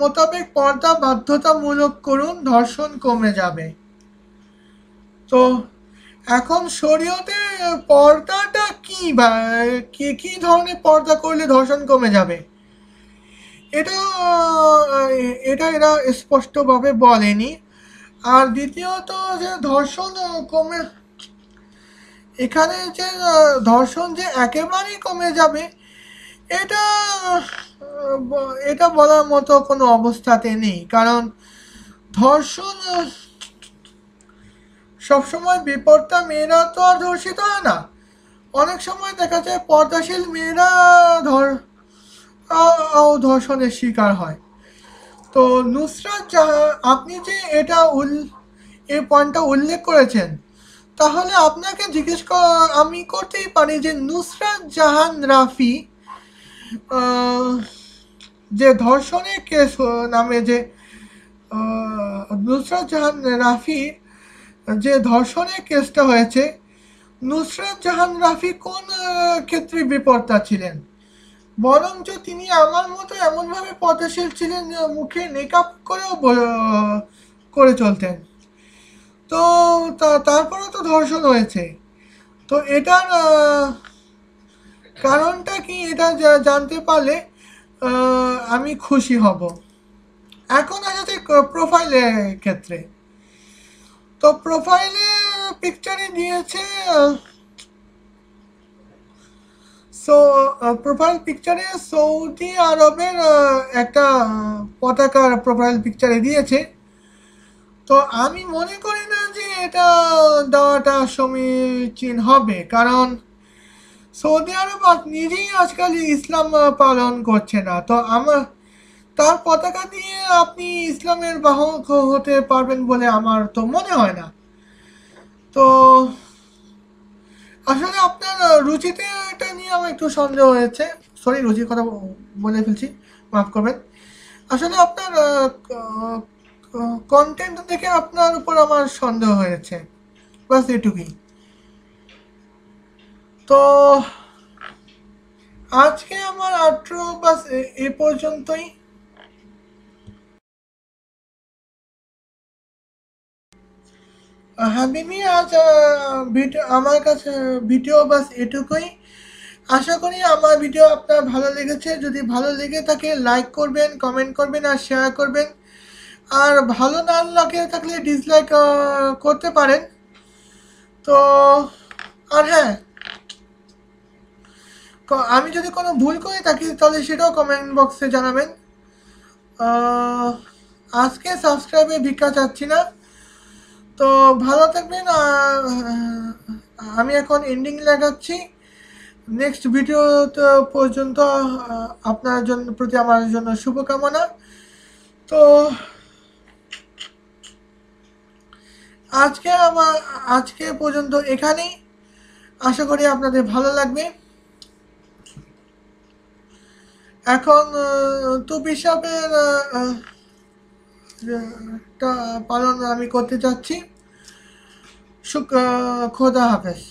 মোতাবেক পর্দা বাধ্যতামূলক করুন, ধর্ষণ কমে যাবে। তো এখন শরীয়তে পর্দাটা কি বা কি ধরনের পর্দা করলে ধর্ষণ কমে যাবে, এটা এরা স্পষ্টভাবে বলেনি। আর দ্বিতীয়ত যে ধর্ষণ কমে, এখানে যে ধর্ষণ যে একেবারেই কমে যাবে এটা বলার মতো কোনো অবস্থাতে নেই। কারণ ধর্ষণ সবসময় বেপর্দা মেয়েরা তো আর ধর্ষিত হয় না, অনেক সময় দেখা যায় পর্দাশীল মেয়েরা ধর্ষণের শিকার হয়। তো নুসরাত জাহান, আপনি যে এই পয়েন্টটা উল্লেখ করেছেন, তাহলে আপনাকে আমি করতেই পারি যে নুসরাত জাহান রাফি যে ধর্ষণের কেস নামে যে নুসরাত জাহান রাফি যে ধর্ষণের কেসটা হয়েছে, নুসরাত জাহান রাফি কোন ক্ষেত্রে বেপর্দা ছিলেন? বরঞ্চ তিনি আমার মতো এমনভাবে পর্দাশীল ছিলেন, মুখে মেকআপ করেও করে চলতেন। তো তারপরেও তো ধর্ষণ হয়েছে। তো এটার কারণটা কি, এটা জানতে পারলে আমি খুশি হব। এখন আসলে প্রোফাইলের ক্ষেত্রে, তো প্রোফাইলে পিকচারে দিয়েছে, প্রোফাইল পিকচারে সৌদি আরবের একটা পতাকার প্রোফাইল পিকচারে দিয়েছে। তো আমি মনে করি না যে এটা দেওয়াটা সমীচীন হবে, কারণ সৌদি আরব নিজেই আজকাল ইসলাম পালন করছে না। তো তার পতাকা দিয়ে আপনি ইসলামের বাহক হতে পারবেন বলে আমার তো মনে হয় না। তো আসলে আপনার রুচিতে এটা নিয়ে আমার একটু সন্দেহ হয়েছে। সরি, রুচির কথা বলে ফেলছি, মাফ করবেন। আসলে আপনার কন্টেন্ট দেখে আপনার উপর আমার সন্দেহ হয়েছে, বাস এটুকুই। তো আজকে আমার আউটরো বাস এ পর্যন্তই। হাবিবি, আজ আমার কাছে ভিডিও বাস এটুকুই। আশা করি আমার ভিডিও আপনার ভালো লেগেছে। যদি ভালো লেগে থাকে লাইক করবেন, কমেন্ট করবেন আর শেয়ার করবেন। আর ভালো না লাগে থাকলে ডিসলাইক করতে পারেন। তো আর হ্যাঁ, আমি যদি কোনো ভুল করে থাকি তাহলে সেটাও কমেন্ট বক্সে জানাবেন। আজকে সাবস্ক্রাইবে ভিক্ষা চাচ্ছি না। তো ভালো থাকবেন। আমি এখন এন্ডিং লাগাচ্ছি। নেক্সট ভিডিও পর্যন্ত আপনার প্রতি আমার জন্য শুভকামনা। তো আজকে পর্যন্ত এখানেই। আশা করি আপনাদের ভালো লাগবে। এখন তুপিসাবের পালন আমি করতে চাচ্ছি। খোদা হাফেজ।